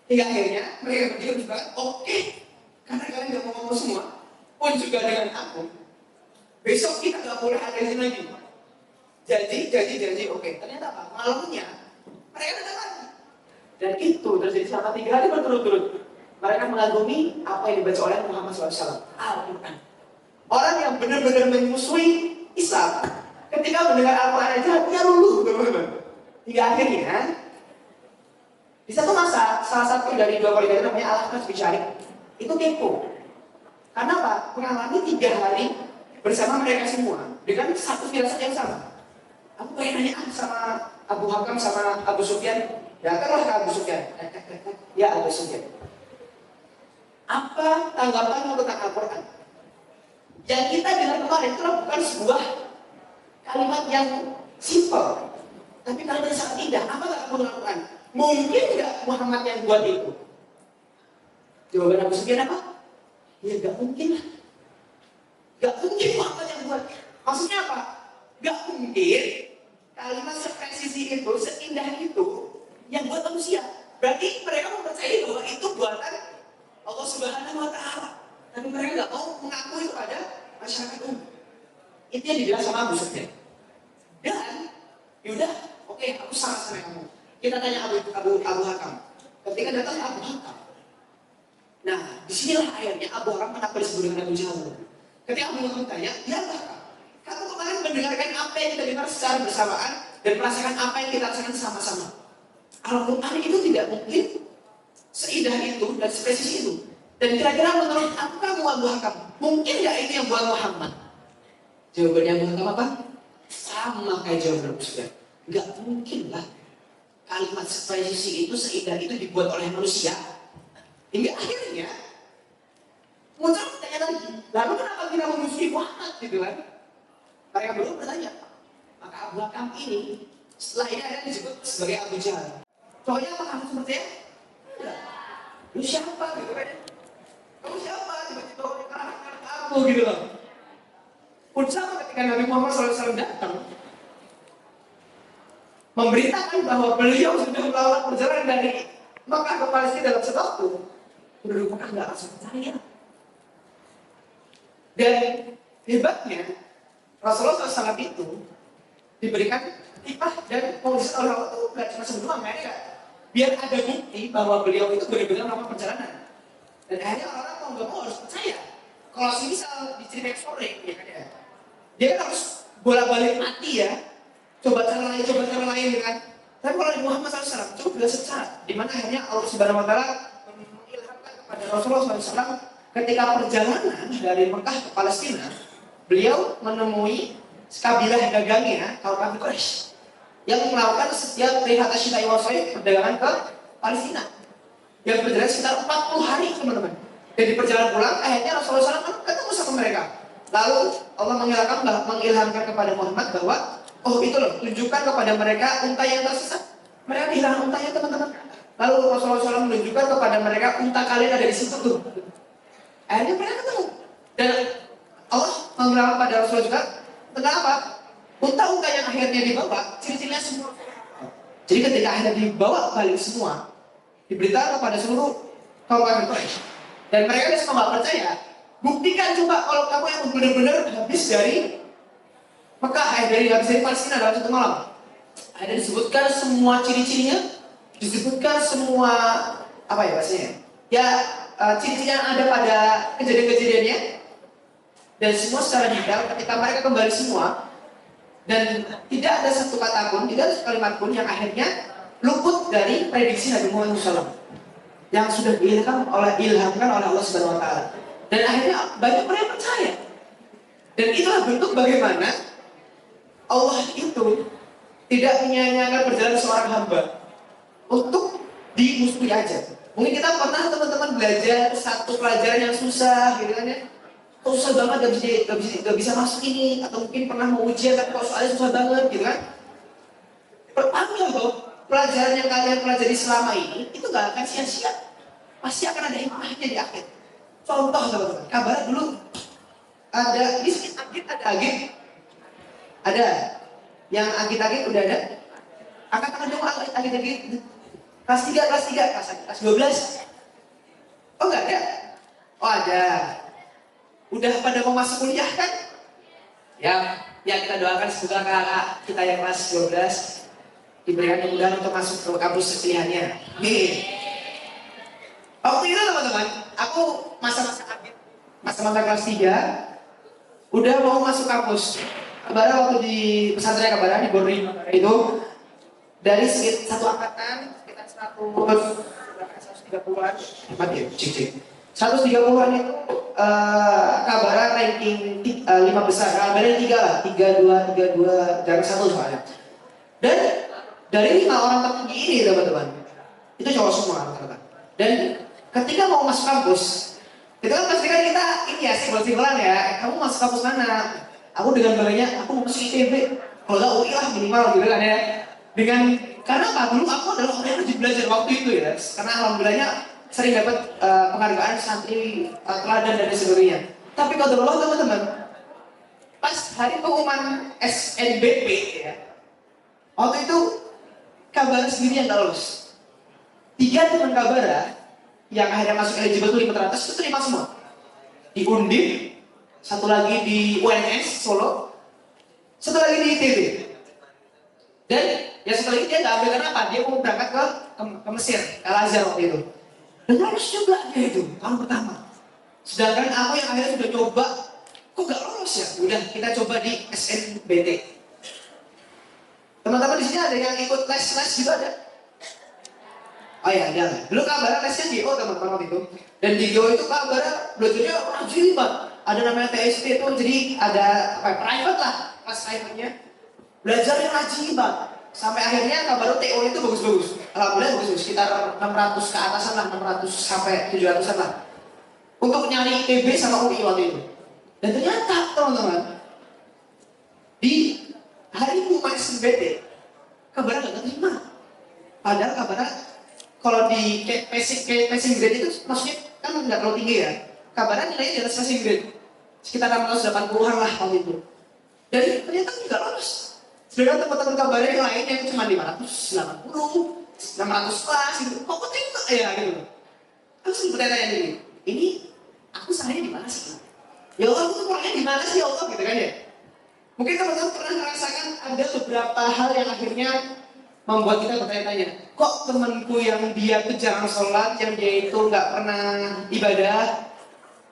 Hingga akhirnya mereka berdua juga, oke, karena kalian gak mau ngomong semua, pun juga dengan aku, besok kita gak boleh ada di sini lagi. Janji, oke. Ternyata apa? Malamnya mereka datang lagi. Dan itu terjadi selama 3 hari berturut-turut. Mereka mengagumi apa yang dibaca oleh Muhammad SAW, Al-Quran. Orang yang benar-benar memusuhi Islam, ketika mendengar Al-Quran aja hatinya luluh, teman-teman. Hingga akhirnya di satu masa, salah satu dari dua kolega itu namanya Al-Hafiz bin Syarif itu kepo. Karena apa? Mengalami 3 hari bersama mereka semua dengan satu firasat yang sama. Aku pengen nanya sama Abu Hakam sama Abu Sufyan. Datanglah ke Abu Sufyan. Ya Abu Sufyan, apa tanggapanmu tentang Al-Quran? Yang kita dengar kemarin itu bukan sebuah kalimat yang simpel, tapi kalimat yang sangat indah. Apa kata kamu dengan Al-Quran? Mungkin nggak Muhammad yang buat itu? Jawaban Abu Sufyan apa? Ya nggak mungkin lah. Nggak mungkin Muhammad yang buat. Maksudnya apa? Nggak mungkin kalimat sepresisi itu, seindah itu yang buat manusia. Berarti mereka mempercayai bahwa itu buatan Allah Subhanahu wa Ta'ala. Tapi mereka nggak mau mengakui kepada masyarakat umum. Itu yang dibilang sama Abu Sufyan. Dan yaudah, oke, aku salah sama kamu. Kita tanya Abu Hakam. Ketika datang Abu Hakam, nah disinilah akhirnya Abu Hakam kenapa disebut dengan Abu Jahal. Ketika Abu Hakam tanya, ya Abu Hakam, kamu kemarin mendengarkan apa yang kita dengar secara bersamaan dan merasakan apa yang kita rasakan sama-sama. Al-Quran itu tidak mungkin seindah itu dan spesies itu. Dan kira-kira menurut aku kamu Abu Hakam, mungkin nggak itu yang buat Muhammad? Jawabannya Abu Hakam apa? Sama kayak jawaban Abu Sufyan. Nggak mungkin lah kalimat spesies itu seindah itu dibuat oleh manusia. Hingga akhirnya muncul pertanyaan lagi, lalu kenapa kita memusuhi Muhammad gitu kan? Mereka belum bertanya. Maka Abu Hakam ini setelah ini akhirnya disebut sebagai Abu Jahal. Soalnya apa kamu sepertinya? Enggak. Lu siapa gitu kan? Kamu siapa? Tiba-tiba orang kalah aku gitu loh. Pun sama ketika Nabi Muhammad SAW datang memberitakan bahwa beliau sudah melakukan perjalanan dari Makkah ke Palestina dalam sewaktu, penduduk Makkah nggak langsung percaya. Dan hebatnya Rasulullah SAW itu diberikan hikmah dan mukjizat oleh Allah itu nggak cuma sebelum mereka, biar ada bukti bahwa beliau itu benar-benar melakukan perjalanan. Dan akhirnya orang mau nggak mau harus percaya. Kalau misal diceritain sore, ya kan ya, dia kan harus bolak-balik mati ya. Coba cara lain kan. Tapi kalau di Muhammad SAW coba belajar secara, di mana akhirnya Allah Subhanahu Wa Taala mengilhamkan kepada Rasulullah SAW ketika perjalanan dari Mekah ke Palestina, beliau menemui kabilah dagangnya kaum kafir Quraisy yang melakukan setiap rihat asyidai wasai perdagangan ke Palestina yang berjalan sekitar 40 hari teman-teman. Dan di perjalanan pulang akhirnya Rasulullah SAW ketemu sama mereka. Lalu Allah mengilhamkan kepada Muhammad bahwa oh itu loh, tunjukkan kepada mereka unta yang tersesat. Mereka kehilangan untanya teman-teman. Lalu Rasulullah SAW menunjukkan kepada mereka unta kalian ada di situ tuh. Akhirnya mereka ketemu. Dan Allah mengilhamkan kepada Rasulullah juga tentang apa? Unta-unta yang akhirnya dibawa, ciri-cirinya semua. Jadi ketika akhirnya dibawa balik semua, diberitakan kepada seluruh kaum kafir Quraisy. Dan mereka semua nggak percaya. Buktikan coba kalau kamu yang benar-benar habis dari Mekah, dari habis dari Palestina dalam satu malam. Ada disebutkan semua ciri-cirinya, disebutkan semua apa ya bahasanya? Ya ciri-ciri yang ada pada kejadian-kejadiannya. Dan semua secara detail ketika mereka kembali semua. Dan tidak ada satu kata pun, tidak ada satu kalimat pun yang akhirnya luput dari prediksi Nabi Muhammad SAW yang sudah diilhamkan oleh Allah Subhanahu Wa Taala. Dan akhirnya banyak orang yang percaya. Dan itulah bentuk bagaimana Allah itu tidak menyia-nyiakan perjalanan seorang hamba untuk dimusuhi aja. Mungkin kita pernah teman-teman belajar satu pelajaran yang susah, gitu kan ya? Susah banget, gak bisa masuk ini, atau mungkin pernah mau ujian tapi kok soalnya susah banget, gitu kan? Pertama bahwa pelajaran yang kalian pelajari selama ini itu gak akan sia-sia, pasti akan ada hikmahnya di akhir. Contoh teman-teman, kabar dulu ada di sini ada yang agit-agit udah ada. Angkat tangan dong agit-agit. Kelas 3, kelas 12. Oh enggak ada? Oh ada. Udah pada mau masuk kuliah kan? Ya kita doakan semoga kakak kita yang kelas 12 diberikan kemudahan untuk masuk ke kampus pilihannya. Nih. Waktu itu teman-teman, aku masa-masa kelas 3 udah mau masuk kampus. Kabara waktu di pesantren Kabara di Borneo itu dari satu angkatan sekitar 130-an, mati ya, cik. 130-an itu Kabara ranking 5 besar. Kabara 3 lah, 32, jangan 1 soalnya. Dan dari 5 orang tertinggi ini teman-teman, itu cowok semua rata-rata. Dan ketika mau masuk kampus, itu kan pasti kan kita ini ya simbol-simbolan ya. Kamu masuk kampus mana? Aku dengan bangganya, aku mau masuk ITB. Kalau nggak UI lah minimal gitu kan ya. Karena apa? Dulu aku adalah orang yang rajin belajar waktu itu ya. Karena alhamdulillahnya sering dapat penghargaan santri teladan dan sebagainya. Tapi kalau dulu teman-teman, pas hari pengumuman SNBP ya, waktu itu Kabara sendiri yang nggak lolos. 3 teman Kabara yang akhirnya masuk eligible tuh 500 itu terima semua. Di Undip, satu lagi di UNS Solo, satu lagi di ITB. Dan ya satu lagi dia nggak ambil karena apa? Dia mau berangkat ke Mesir, ke Al-Azhar waktu itu. Dan lolos juga dia itu tahun pertama. Sedangkan aku yang akhirnya sudah coba, kok nggak lolos ya? Udah kita coba di SNBT. Teman-teman di sini ada yang ikut les juga ada? Oh iya, ada. Dulu Kabara lesnya di GO teman-teman waktu itu. Dan di GO itu Kabara belajarnya rajin banget. Ada namanya TSP itu, jadi ada private lah, kelas private-nya. Belajarnya rajin banget. Sampai akhirnya Kabara TO itu bagus-bagus. Alhamdulillah bagus-bagus, sekitar 600 ke atasan lah, 600 sampai 700-an lah. Untuk nyari ITB sama UI waktu itu. Dan ternyata teman-teman, di hari pengumuman SNBT, Kabara nggak terima. Padahal Kabara kalau di passing grade itu maksudnya kan nggak terlalu tinggi ya. Kabara nilainya di atas passing grade, sekitar 680-an lah waktu itu. Dan ternyata nggak lolos. Sedangkan teman-teman Kabara yang lain yang cuma 580, 600 kelas gitu, kok terima ya gitu. Aku sering bertanya ini aku salahnya di mana sih? Ya Allah, aku tuh orangnya di mana sih ya Allah gitu kan ya. Mungkin teman-teman pernah merasakan ada beberapa hal yang akhirnya membuat kita bertanya-tanya, kok temanku yang dia tuh jarang sholat, yang dia itu nggak pernah ibadah,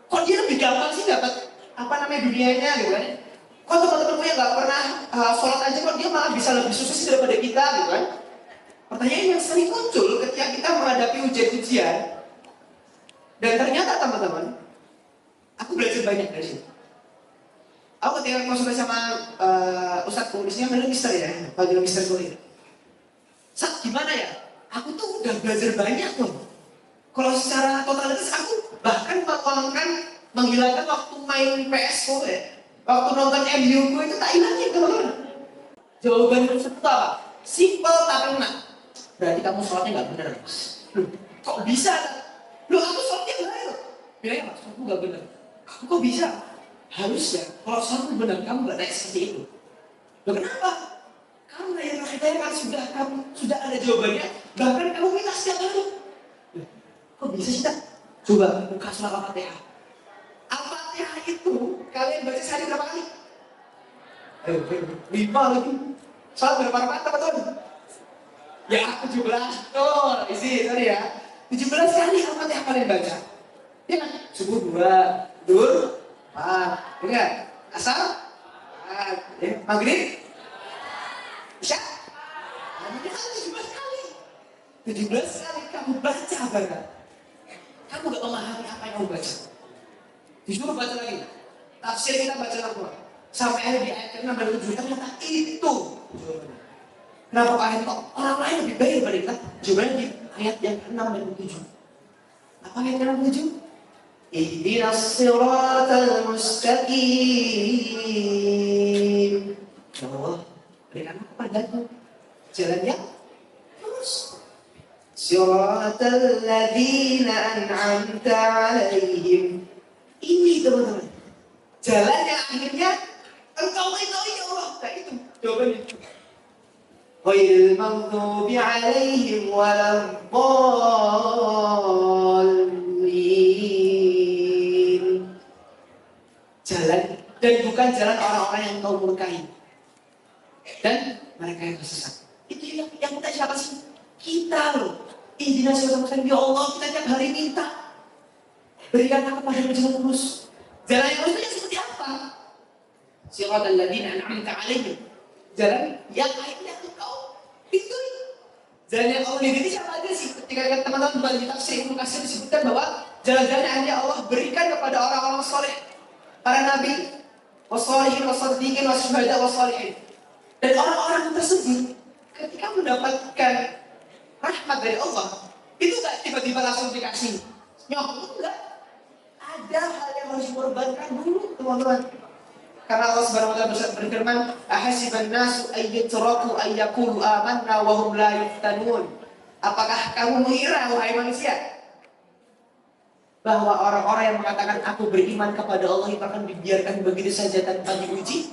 kok dia lebih gampang sih dapat dunianya gitu kan? Kok teman-temanku yang nggak pernah sholat aja kok dia malah bisa lebih sukses daripada kita gitu kan? Pertanyaan yang sering muncul ketika kita menghadapi ujian-ujian. Dan ternyata teman-teman, aku belajar banyak dari sini. Aku ketika konsultasi sama Ustadz Kulisnya, namanya Mister ya, panggil Mister Kulis. Saat gimana ya? Aku tuh udah belajar banyak loh. Kalau secara totalitas aku bahkan menghilangkan waktu main PS ya. Waktu nonton MU gue itu tak hilangin teman-teman. Jawaban Ustadz itu apa? Simple tapi enak. Berarti kamu sholatnya nggak benar, Mas. Loh, kok bisa? Loh, aku sholatnya benar loh. Bilangnya Mas, aku nggak benar. Kok bisa? Harusnya kalau sholat benar kamu nggak naik seperti itu. Loh kenapa? Karena yang kita kan sudah ada jawabannya, bahkan kamu minta setiap hari. Kok bisa sih tak? Coba buka surat Al-Fatihah. Al-Fatihah itu kalian baca sehari berapa kali? 5 lagi. Sholat berapa rakaat teman-teman? Ya 17. Oh, sorry ya. 17 kali Al-Fatihah kalian baca. Ya kan? Subuh 2, Duhur 4, enggak? Asar 4, Maghrib Isya? 17 kali. 17 kali kamu baca barang. Kamu gak memahami apa yang kamu baca. Disuruh baca lagi. Tafsir kita baca Al-Quran. Sampai akhir di ayat ke-6 dan 7 ternyata itu jawabannya. Kenapa Pak Ahmed kok orang lain lebih baik daripada kita? Jawabannya di ayat yang ke-6 dan 7. Apa ayat ke-6 dan 7? Ihdinas siratal mustaqim. Ya Allah, berikan kepadaku jalan yang lurus. Siratal ladzina an'amta 'alaihim. Ini teman-teman, jalan yang akhirnya engkau ridhoi ya Allah. Nah itu jawabannya. Ghairil maghdubi 'alaihim waladdallin. Jalan dan bukan jalan orang-orang yang kau murkai dan mereka yang tersesat. Itu yang minta siapa sih? Kita loh. Ihdinas siratal mustaqim. Ya Allah, kita tiap hari minta. Berikan aku pada jalan lurus. Jalan yang lurus itu seperti apa? Siratal ladzina an'amta 'alaihim. Jalan yang akhirnya engkau ridhoi. Jalan yang Allah ridhoi siapa aja sih? Ketika teman-teman bagi tafsir Ibnu Katsir disebutkan bahwa jalan-jalan yang hanya Allah berikan kepada orang-orang soleh, para nabi, wassalihin, wasaddiqin, wasyuhada, wassalihin. Dan orang-orang tersebut ketika mendapatkan rahmat dari Allah, itu gak tiba-tiba langsung dikasih nyok, enggak. Ada hal yang harus dikorbankan dulu, teman-teman. Karena Allah Subhanahu wa taala berfirman, "Ahasiban nasu ayyutraku ayyaqulu amanna wa hum la yuftanun." Apakah kamu mengira wahai manusia bahwa orang-orang yang mengatakan aku beriman kepada Allah itu akan dibiarkan begitu saja tanpa diuji?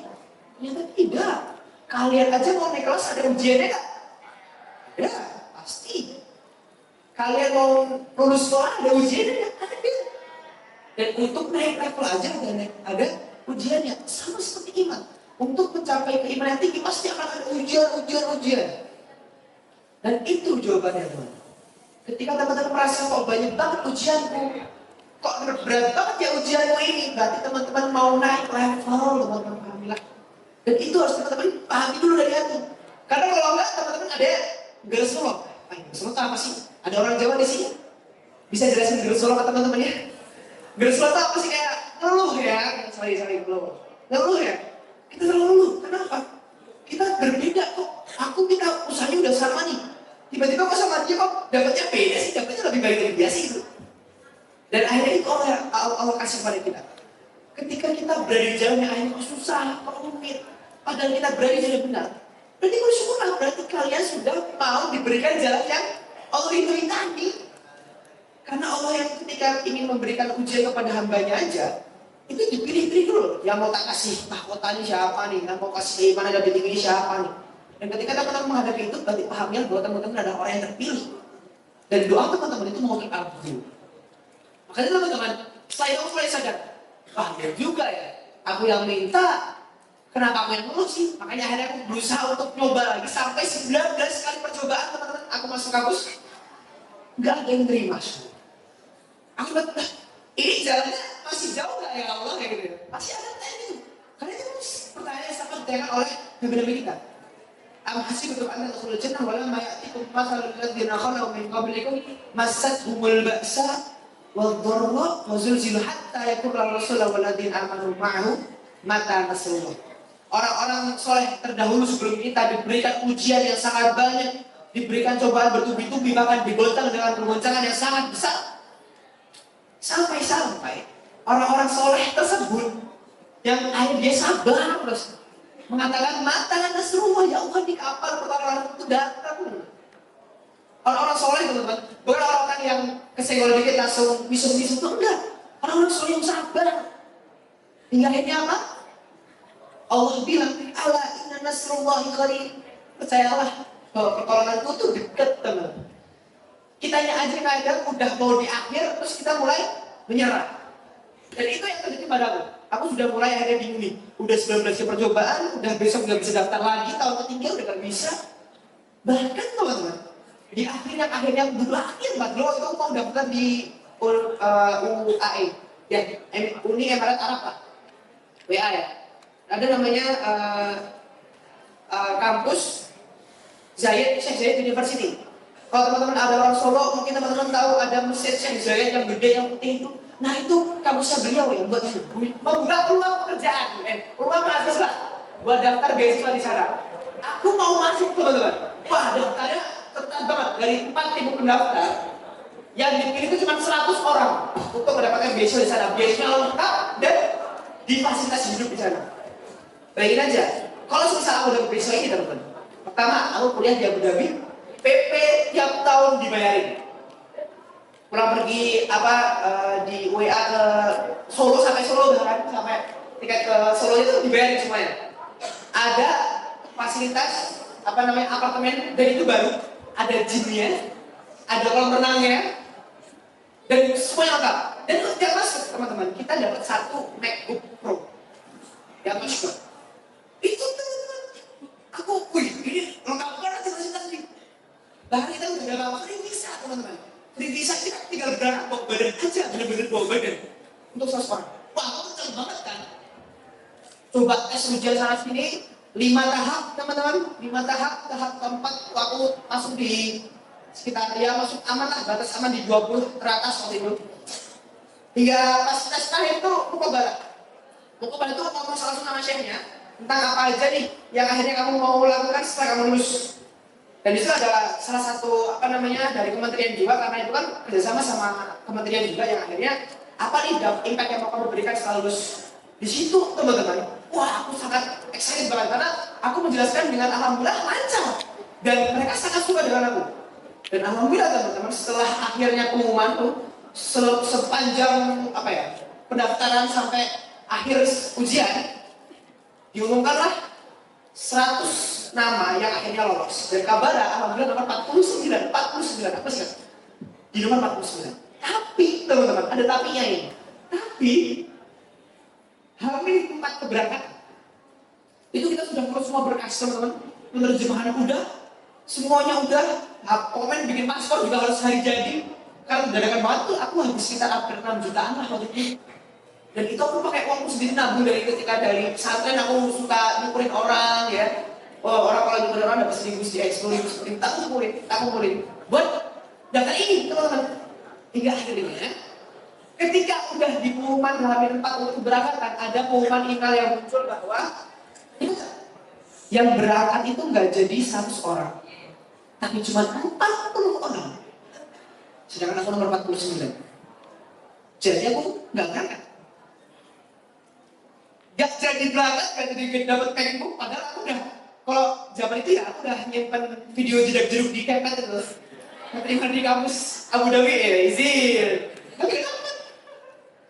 Ternyata tidak. Kalian aja mau naik kelas ada ujiannya gak? Ya, pasti. Kalian mau lulus sekolah ada ujiannya gak? Ada. Dan untuk naik level aja ada ujiannya. Sama seperti iman. Untuk mencapai keimanan yang tinggi pasti akan ada ujian. Dan itu jawabannya, teman. Ketika teman-teman merasa kok banyak banget ujianku, kok berat banget ya ujianmu ini, berarti teman-teman mau naik level, teman-teman pahamilah. Dan itu harus teman-teman pahami dulu dari hati. Karena kalau enggak, teman-teman ada gersolok. Gersolok itu apa sih? Ada orang Jawa di sini? Bisa jelasin gersolok ke teman-teman ya? Gersolok itu apa sih? Kayak ngeluh ya? Ngeluh ya? Kita selalu ngeluh. Kenapa? Kita berbeda kok. Aku kita usahanya udah sama nih. Tiba-tiba kok sama dia kok dapatnya beda sih, dapatnya lebih baik dari biasa gitu. Dan akhirnya itu Allah kasih pada kita. Ketika kita berada di jalan yang akhirnya susah, kok rumit, padahal kita berada di jalan benar, berarti bersyukurlah, berarti kalian sudah mau diberikan jalan yang Allah ridhoi tadi. Karena Allah yang ketika ingin memberikan ujian kepada hambanya aja, itu dipilih-pilih dulu. Yang mau tak kasih mahkotanya siapa nih, yang mau kasih keimanan dan tinggi siapa nih. Dan ketika teman-teman menghadapi itu, berarti pahamnya bahwa teman-teman adalah orang yang terpilih. Dan doa teman-teman itu mau terkabul. Makanya teman-teman, saya mulai sadar, wah ya juga ya, aku yang minta, kenapa aku yang ngeluh sih? Makanya akhirnya aku berusaha untuk nyoba lagi, sampai 19 kali percobaan teman-teman, aku masuk kampus, gak ada yang terima. Aku bilang, ini jalannya masih jauh gak ya Allah? Kayak gitu. Masih ada pertanyaan itu. Karena itu pertanyaan yang sama ditanyakan oleh nabi-nabi kita. Amhasibtum an tadkhulul jannah wa lamma ya'tikum mathalul ladzina khalu min qablikum massathumul ba'sa wad-dharra wa zulzilu hatta yaqula ar-rasulu wal ladzina amanu ma'ahu mata nasrullah. Orang-orang soleh terdahulu sebelum kita diberikan ujian yang sangat banyak, diberikan cobaan bertubi-tubi, bahkan digoncang dengan goncangan yang sangat besar. Sampai-sampai orang-orang soleh tersebut yang akhirnya dia sabar terus mengatakan mata nasrullah, ya Allah di kapal pertolongan itu datang. Orang-orang soleh teman-teman, bukan orang-orang yang kesenggol dikit langsung misum-misum itu enggak. Orang-orang soleh yang sabar. Hingga akhirnya apa? Allah bilang, ala inna nasrullahi qarib. Percayalah bahwa pertolongan itu tuh dekat, teman-teman. Kitanya aja kadang udah mau di akhir, terus kita mulai menyerah. Dan itu yang terjadi padaku. Aku sudah mulai akhirnya bingung nih. Udah 19 percobaan, udah besok nggak bisa daftar lagi, tahun ketiga udah nggak bisa. Bahkan teman-teman, di akhirnya dulu akhir banget, lo itu mau daftar di UAE, ya Uni Emirat Arab lah, WA ya. Ada namanya kampus Zayed, Syekh Zayed University. Kalau teman-teman ada orang Solo, mungkin teman-teman tahu ada masjid Syekh Zayed yang gede, yang putih itu. Nah itu kampusnya beliau yang buat membuka peluang pekerjaan, peluang mahasiswa buat daftar beasiswa di sana. Aku mau masuk teman-teman. Wah daftarnya ketat banget, dari 4.000 pendaftar yang dipilih itu cuma 100 orang untuk mendapatkan beasiswa di sana. Beasiswa lengkap dan difasilitasi hidup di sana. Bayangin aja, kalau misal aku dapat beasiswa ini teman-teman. Pertama, aku kuliah di Abu Dhabi, PP tiap tahun dibayarin. Pulang pergi di WA ke Solo sampai Solo bahkan sampai tiket ke Solo itu dibayarin semuanya. Ada fasilitas apartemen dan itu baru, ada gymnya, ada kolam renangnya, dan semuanya lengkap. Dan setiap masuk teman-teman kita dapat 1 MacBook Pro yang masuk. Itu teman-teman, wih ini lengkap banget fasilitas ini. Bahkan kita udah lama kali bisa teman-teman. Bisa kita tinggal berangkat bawa badan aja, bener-bener bawa badan untuk 100 orang. Wah, aku kenceng banget kan? coba tes ujian sana sini 5 tahap teman-teman, 5 tahap. Tahap keempat aku masuk di sekitar ya masuk aman lah, batas aman di 20 teratas waktu itu. Hingga pas tes terakhir itu mukabala itu ngomong salah satu nama syekhnya tentang apa aja nih yang akhirnya kamu mau lakukan setelah kamu lulus. Dan itu ada salah satu dari kementerian juga, karena itu kan kerjasama sama kementerian juga yang akhirnya apa nih impact yang mau kamu berikan setelah lulus. Di situ teman-teman, wah aku sangat excited banget karena aku menjelaskan dengan alhamdulillah lancar dan mereka sangat suka dengan aku. Dan alhamdulillah teman-teman, setelah akhirnya pengumuman tuh sepanjang pendaftaran sampai akhir ujian diumumkanlah 100 nama yang akhirnya lolos. Dan kabarnya alhamdulillah nomor 49 apa sih kan? Di nomor 49. Tapi teman-teman, ada tapinya ini. Tapi Hamil 4 keberangkatan itu kita sudah ngurus semua berkas teman-teman, penerjemahan udah, semuanya udah, komen bikin paspor juga harus hari jadi. Karena dadakan banget tuh, aku habis sekitar hampir 6 jutaan lah waktu itu. Dan itu aku pakai uangku sendiri nabung dari pesantren aku suka nyukurin orang ya. Orang kalau nyukurin orang dapat 1.000 di ekspor, aku ngumpulin buat daftar ini teman-teman. Hingga akhirnya ketika udah di pengumuman H-4 untuk keberangkatan, ada pengumuman email yang muncul bahwa yang berangkat itu nggak jadi 100 orang, tapi cuma 40 orang. Sedangkan aku nomor 49. Jadi aku nggak berangkat. Gak jadi berangkat, gak jadi dapat pengbook, padahal aku udah, kalau zaman itu ya aku udah nyimpen video jedak-jeduk di Kempet itu. Keterima di kampus Abu Dhabi ya, izin. Tapi kenapa?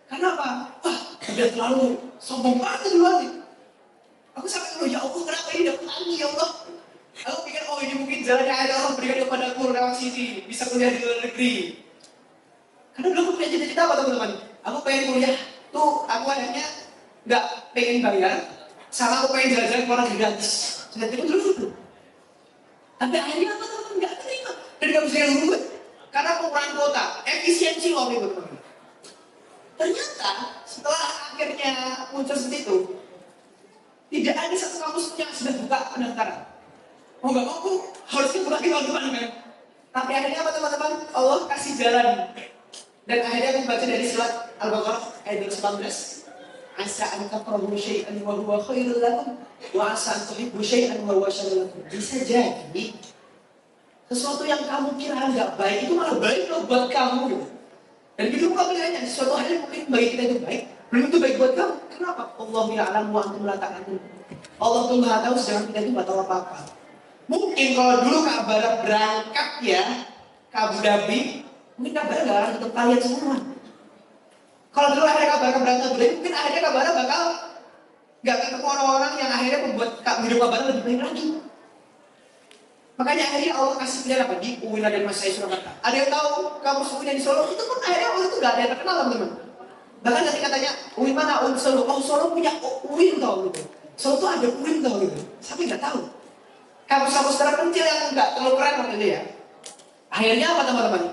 Kenapa? Wah, udah terlalu sombong banget duluan nih. Aku sampai dulu, ya Allah kenapa ini dapat lagi ya Allah. Aku pikir, oh ini mungkin jalannya ada Allah berikan kepada aku lewat sini, bisa kuliah di luar negeri. Karena dulu aku punya cita-cita apa teman-teman? Aku pengen kuliah, tuh aku akhirnya nggak pengen bayar, sama aku pengen jalan-jalan ke luar negeri gratis. Cita-cita dulu. Tapi akhirnya apa teman-teman? Nggak terima. Dan gak bisa yang gue. Karena pengurangan kuota, efisiensi loh nih teman-teman. Ternyata setelah akhirnya muncul seperti itu, tidak ada satu kampus yang sudah buka pendaftaran. Mau nggak mau aku harus kurangi teman-teman kan. Tapi akhirnya apa teman-teman? Allah kasih jalan. Dan akhirnya aku baca dari surat Al-Baqarah ayat 19. Asa an takrahu syai'an wa huwa khairul lakum wa asa an tuhibbu syai'an wa huwa syarrul lakum. Bisa jadi sesuatu yang kamu kira nggak baik itu malah baik loh buat kamu gitu. Dan gitu kamu pilihannya, sesuatu hal yang mungkin bagi kita itu baik, belum itu baik buat kamu. Kenapa? Allah ya'lamu wa antum la ta'lamun. Allah tuh Maha tahu, sedangkan kita itu nggak tahu apa-apa. Mungkin kalau dulu Kak Bara berangkat ya ke Abu Dhabi, mungkin Kak Bara nggak akan ketemu kalian semua. Kalau dulu akhirnya Kak Bara berangkat ke Abu Dhabi, mungkin akhirnya Kak Bara bakal nggak ketemu orang-orang yang akhirnya membuat hidup Kak Bara lebih baik lagi. Makanya akhirnya Allah kasih pilihan apa? Di UIN dan Mas Saya Surakarta. Ada yang tahu kampus UIN yang di Solo? Itu pun akhirnya waktu itu nggak ada yang terkenal teman-teman. Bahkan ketika tanya UIN mana? UIN Solo. Oh Solo punya UIN tau gitu. Solo tuh ada UIN tau gitu. Tapi nggak tahu. Kampus-kampus terpencil yang nggak terlalu keren waktu itu ya. Akhirnya apa teman-teman?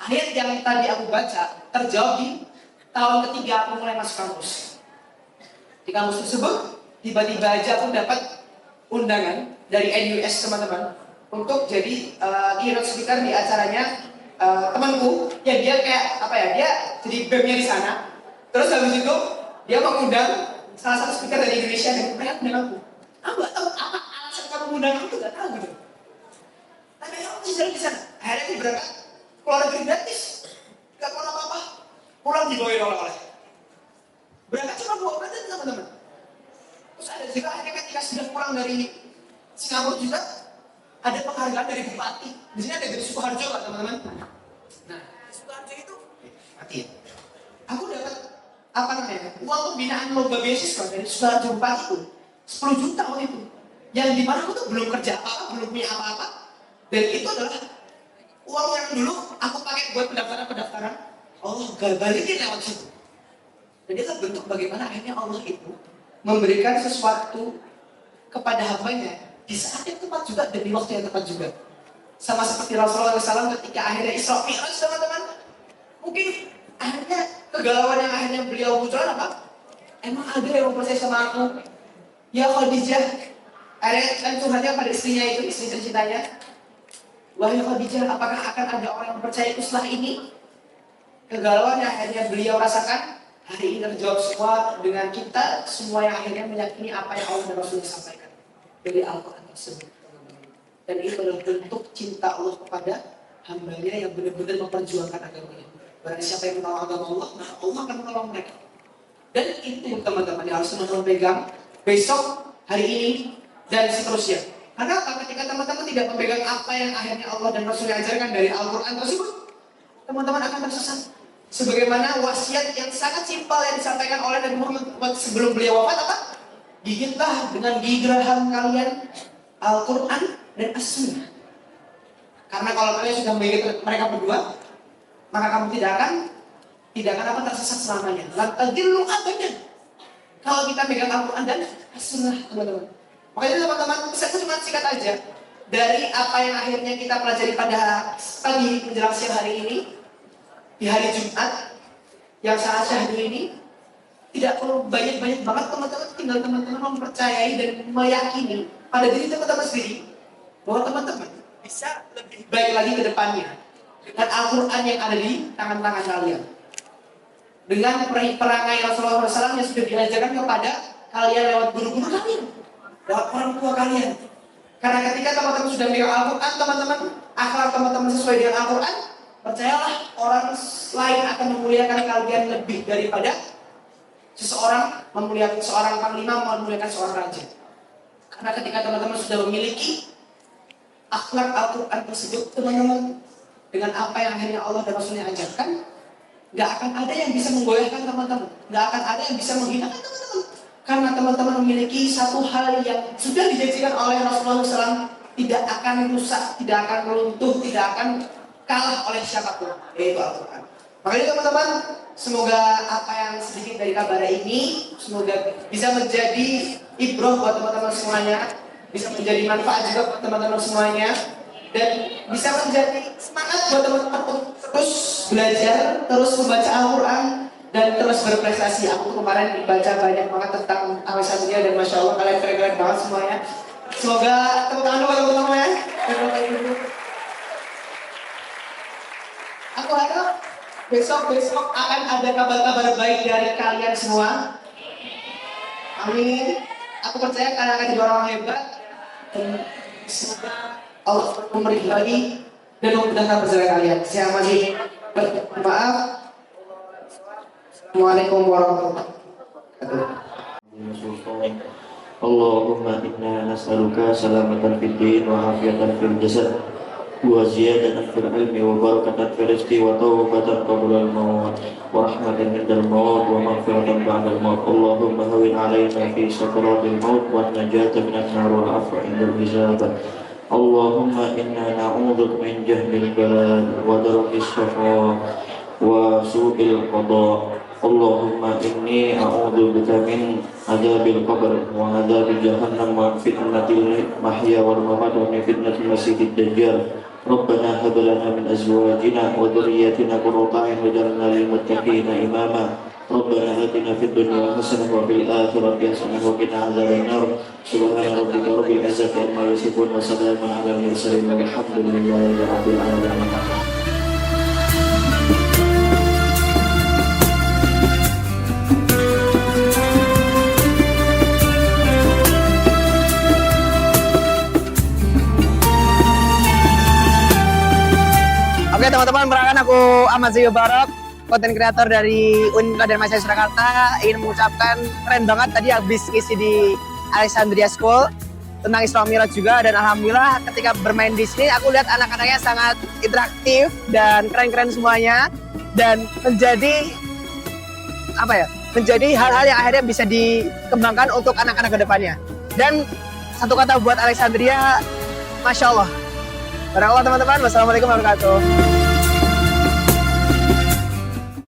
Ayat yang tadi aku baca terjawab di tahun ketiga aku mulai masuk kampus. Di kampus tersebut tiba-tiba aja aku dapat undangan dari NUS teman-teman untuk jadi keynote speaker di acaranya temanku yang dia kayak dia jadi BEM-nya di sana. Terus habis itu dia mengundang salah satu speaker dari Indonesia dan mereka undang aku. Aku nggak tahu apa alasan kamu undang aku, nggak tahu gitu. Tapi aku masih jalan di sana. Akhirnya aku berangkat keluar negeri gratis, nggak keluar apa-apa, pulang dibawain oleh-oleh. Berangkat cuma 2 bulan teman-teman. Terus ada juga akhirnya ketika sudah pulang dari Singapura juga ada penghargaan dari bupati. Di sini ada dari Sukoharjo kan teman-teman. Nah, Sukoharjo itu mati ya. Aku dapat uang pembinaan lomba beasiswa dari Sukoharjo bupati itu 10 juta waktu itu. Yang dimana aku tuh belum kerja apa-apa, belum punya apa-apa. Dan itu adalah uang yang dulu aku pakai buat pendaftaran. Allah balikin lewat situ. Dan itu bentuk bagaimana akhirnya Allah itu memberikan sesuatu kepada hambanya di saat yang tepat juga dan di waktu yang tepat juga. Sama seperti Rasulullah SAW ketika akhirnya Isra Mi'raj teman-teman. Mungkin akhirnya kegalauan yang akhirnya beliau munculkan apa? emang ada yang mau percaya sama aku? Ya Khadijah, ada kan curhatnya pada istrinya itu, istri tercintanya. Wahai Khadijah, apakah akan ada orang yang percaya setelah ini? Kegalauan yang akhirnya beliau rasakan hari ini terjawab semua dengan kita semua yang akhirnya meyakini apa yang Allah dan Rasulnya sampaikan dari Al-Quran tersebut. Dan itu adalah bentuk cinta Allah kepada hambanya yang benar-benar memperjuangkan agamanya. Barang siapa yang menolong agama Allah, maka Allah akan menolong mereka. Dan itu teman-teman yang harus teman-teman pegang besok, hari ini, dan seterusnya. Karena ketika teman-teman tidak memegang apa yang akhirnya Allah dan Rasulnya ajarkan dari Al-Quran tersebut, teman-teman akan tersesat. Sebagaimana wasiat yang sangat simpel yang disampaikan oleh Nabi Muhammad sebelum beliau wafat apa? Gigitlah dengan gigi geraham kalian Al-Quran dan As-Sunnah. Karena kalau kalian sudah menggigit mereka berdua, maka kamu tidak akan tersesat selamanya. Lantadillu abadan. Kalau kita pegang Al-Quran dan As-Sunnah, teman-teman. Makanya teman-teman, saya cuma singkat aja dari apa yang akhirnya kita pelajari pada pagi menjelang siang hari ini. Di hari Jumat yang sangat syahdu ini, tidak perlu banyak-banyak banget teman-teman, tinggal teman-teman mempercayai dan meyakini pada diri teman-teman sendiri bahwa teman-teman bisa lebih baik lagi ke depannya dengan Al-Quran yang ada di tangan-tangan kalian, dengan perangai Rasulullah SAW yang sudah diajarkan kepada kalian lewat guru-guru kalian, lewat orang tua kalian. Karena ketika teman-teman sudah memegang Al-Quran, teman-teman akhlak teman-teman sesuai dengan Al-Quran, percayalah orang lain akan memuliakan kalian lebih daripada seseorang memuliakan seorang panglima memuliakan seorang raja. Karena ketika teman-teman sudah memiliki akhlak Al-Quran tersebut, teman-teman, dengan apa yang akhirnya Allah dan Rasulnya ajarkan, gak akan ada yang bisa menggoyahkan teman-teman, gak akan ada yang bisa menghinakan teman-teman. Karena teman-teman memiliki satu hal yang sudah dijanjikan oleh Rasulullah SAW, tidak akan rusak, tidak akan runtuh, tidak akan kalah oleh siapapun, yaitu Al-Quran. Makanya teman-teman, semoga apa yang sedikit dari kabar ini, semoga bisa menjadi ibroh buat teman-teman semuanya, bisa menjadi manfaat juga buat teman-teman semuanya, dan bisa menjadi semangat buat teman-teman untuk terus belajar, terus membaca Al-Quran, dan terus berprestasi. Aku kemarin baca banyak banget tentang Alexandria dan Masya Allah, kalian keren-keren banget semuanya. Semoga teman-teman dulu teman-teman ya. Aku harap besok akan ada kabar-kabar baik dari kalian semua. Amin. Aku percaya kalian akan jadi orang hebat. Dan semoga Allah meridhai dan memudahkan perjalanan kalian. Saya masih maaf. Assalamualaikum warahmatullahi wabarakatuh. Allahumma inna nas'aluka salamatan fid din wa afiyatan fil jasad wa ziyadatan fil ilmi wa barakatan fil rizqi wa tawbatan qabla al-maut wa rahmatan indal maut wa maghfiratan ba'da al-maut. Allahumma hawwin 'alaina fi sakaratil maut wa najata minan nar wal 'afwa indal hisab. Allahumma inna na'udzubika min jahdil balad wa darkis shaqa wa su'il qada. Allahumma inni a'udzubika min adzabil qabr wa adzabil jahannam wa fitnatil mahya wal mamat wa min fitnatil masiihid dajjal. Rabbana hab lana min azwajina wa dhurriyyatina qurrata a'yun waj'alna lil muttaqina imama. Rabbana atina fid dunya hasanah wa fil akhirati hasanah wa qina adzaban nar. Subhana rabbika rabbil izzati amma yasifun wa salamun 'alal mursalin walhamdulillahi rabbil alamin. Oke teman-teman, perkenalkan aku Ahmad Zio Barok, konten kreator dari Universitas dan Mahasiswa Surakarta. Ingin mengucapkan keren banget tadi habis isi di Alexandria School tentang Isra Mi'raj juga, dan alhamdulillah ketika bermain di sini aku lihat anak-anaknya sangat interaktif dan keren-keren semuanya, dan menjadi hal-hal yang akhirnya bisa dikembangkan untuk anak-anak ke depannya. Dan satu kata buat Alexandria, Masya Allah. Barakallah teman-teman, wassalamualaikum warahmatullahi wabarakatuh.